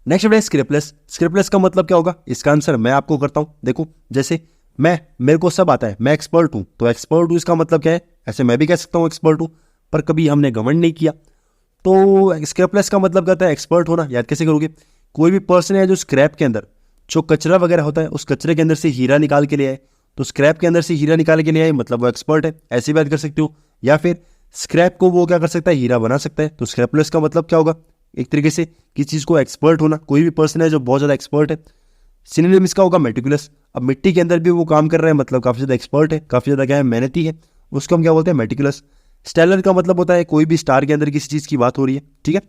Next word है स्क्रिप्टलेस। स्क्रिप्टलेस का मतलब क्या होगा, इसका आंसर मैं आपको करता हूं। देखो जैसे मेरे को सब आता है, मैं एक्सपर्ट हूं, तो एक्सपर्ट हूं इसका मतलब क्या है, ऐसे मैं भी कह सकता हूं एक्सपर्ट हूं, पर कभी हमने घमंड नहीं किया। तो स्क्रैपलेस का मतलब कहता है एक्सपर्ट होना। याद कैसे करोगे, कोई भी पर्सन है जो स्क्रैप के अंदर जो कचरा वगैरह होता है, उस कचरे के अंदर से हीरा निकाल के ले आए, तो स्क्रैप के अंदर से हीरा निकाल के ले आए मतलब वो एक्सपर्ट है, ऐसी बात कर सकते हो। या फिर स्क्रैप को वो क्या कर सकता है, हीरा बना सकता है। तो स्क्रैपलेस का मतलब क्या होगा, एक तरीके से किसी चीज़ को एक्सपर्ट होना, कोई भी पर्सन है जो बहुत ज़्यादा एक्सपर्ट है। सिनोनिम इसका होगा मेटिकुलस। अब मिट्टी के अंदर भी वो काम कर रहा है, मतलब काफ़ी ज़्यादा एक्सपर्ट है, काफ़ी ज़्यादा क्या है, मेहनती है, उसको हम क्या बोलते हैं, मेटिकुलस। स्टेलर का मतलब होता है कोई भी स्टार के अंदर किसी चीज़ की बात हो रही है, ठीक है,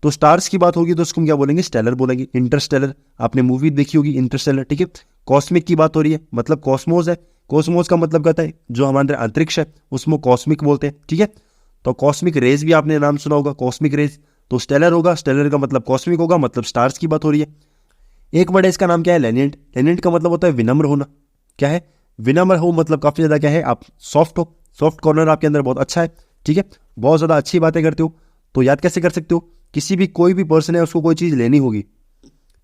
तो स्टार्स की बात होगी तो उसको हम क्या बोलेंगे, स्टेलर बोलेंगे। इंटरस्टेलर, आपने मूवी देखी होगी इंटरस्टेलर, ठीक है। कॉस्मिक की बात हो रही है, मतलब कॉस्मोस है। कॉस्मोस का मतलब कहता है जो हमारे अंदर अंतरिक्ष है, उसमें कॉस्मिक बोलते हैं, ठीक है। तो कॉस्मिक रेज भी आपने नाम सुना होगा, कॉस्मिक रेज, तो स्टेलर होगा, स्टेलर का मतलब कॉस्मिक होगा, मतलब स्टार्स की बात हो रही है। एक वर्ड है इसका नाम क्या है, लेनिएंट। लेनिएंट का मतलब होता है विनम्र होना। क्या है, विनम्र हो, मतलब काफ़ी ज़्यादा क्या है, आप सॉफ्ट हो, सॉफ्ट कॉर्नर आपके अंदर बहुत अच्छा है, ठीक है, बहुत ज़्यादा अच्छी बातें करते हो। तो याद कैसे कर सकते हो, किसी भी कोई भी पर्सन है उसको कोई चीज़ लेनी होगी,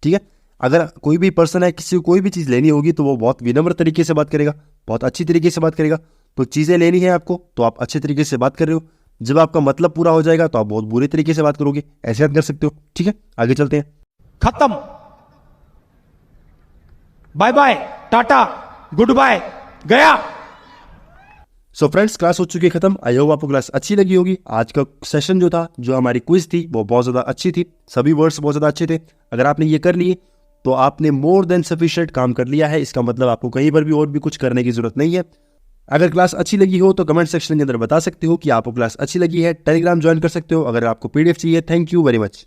ठीक है, अगर कोई भी पर्सन है किसी को कोई भी चीज़ लेनी होगी तो वो बहुत विनम्र तरीके से बात करेगा, बहुत अच्छी तरीके से बात करेगा। तो चीज़ें लेनी है आपको तो आप अच्छे तरीके से बात कर रहे हो, जब आपका मतलब पूरा हो जाएगा तो आप बहुत बुरे तरीके से बात करोगे, ऐसे याद कर सकते हो, ठीक है। आगे चलते हैं। खत्म, bye bye, tata, good bye, गया। सो फ्रेंड्स, क्लास हो चुकी है खत्म। आई होप आपको क्लास अच्छी लगी होगी। आज का सेशन जो था, जो हमारी क्विज थी, वो बहुत ज़्यादा अच्छी थी, सभी वर्ड्स बहुत ज़्यादा अच्छे थे। अगर आपने ये कर लिए तो आपने मोर देन सफिशिएंट काम कर लिया है, इसका मतलब आपको कहीं पर भी और भी कुछ करने की जरूरत नहीं है। अगर क्लास अच्छी लगी हो तो कमेंट सेक्शन के अंदर बता सकते हो कि आपको क्लास अच्छी लगी है। टेलीग्राम ज्वाइन कर सकते हो अगर आपको PDF चाहिए। Thank you very much.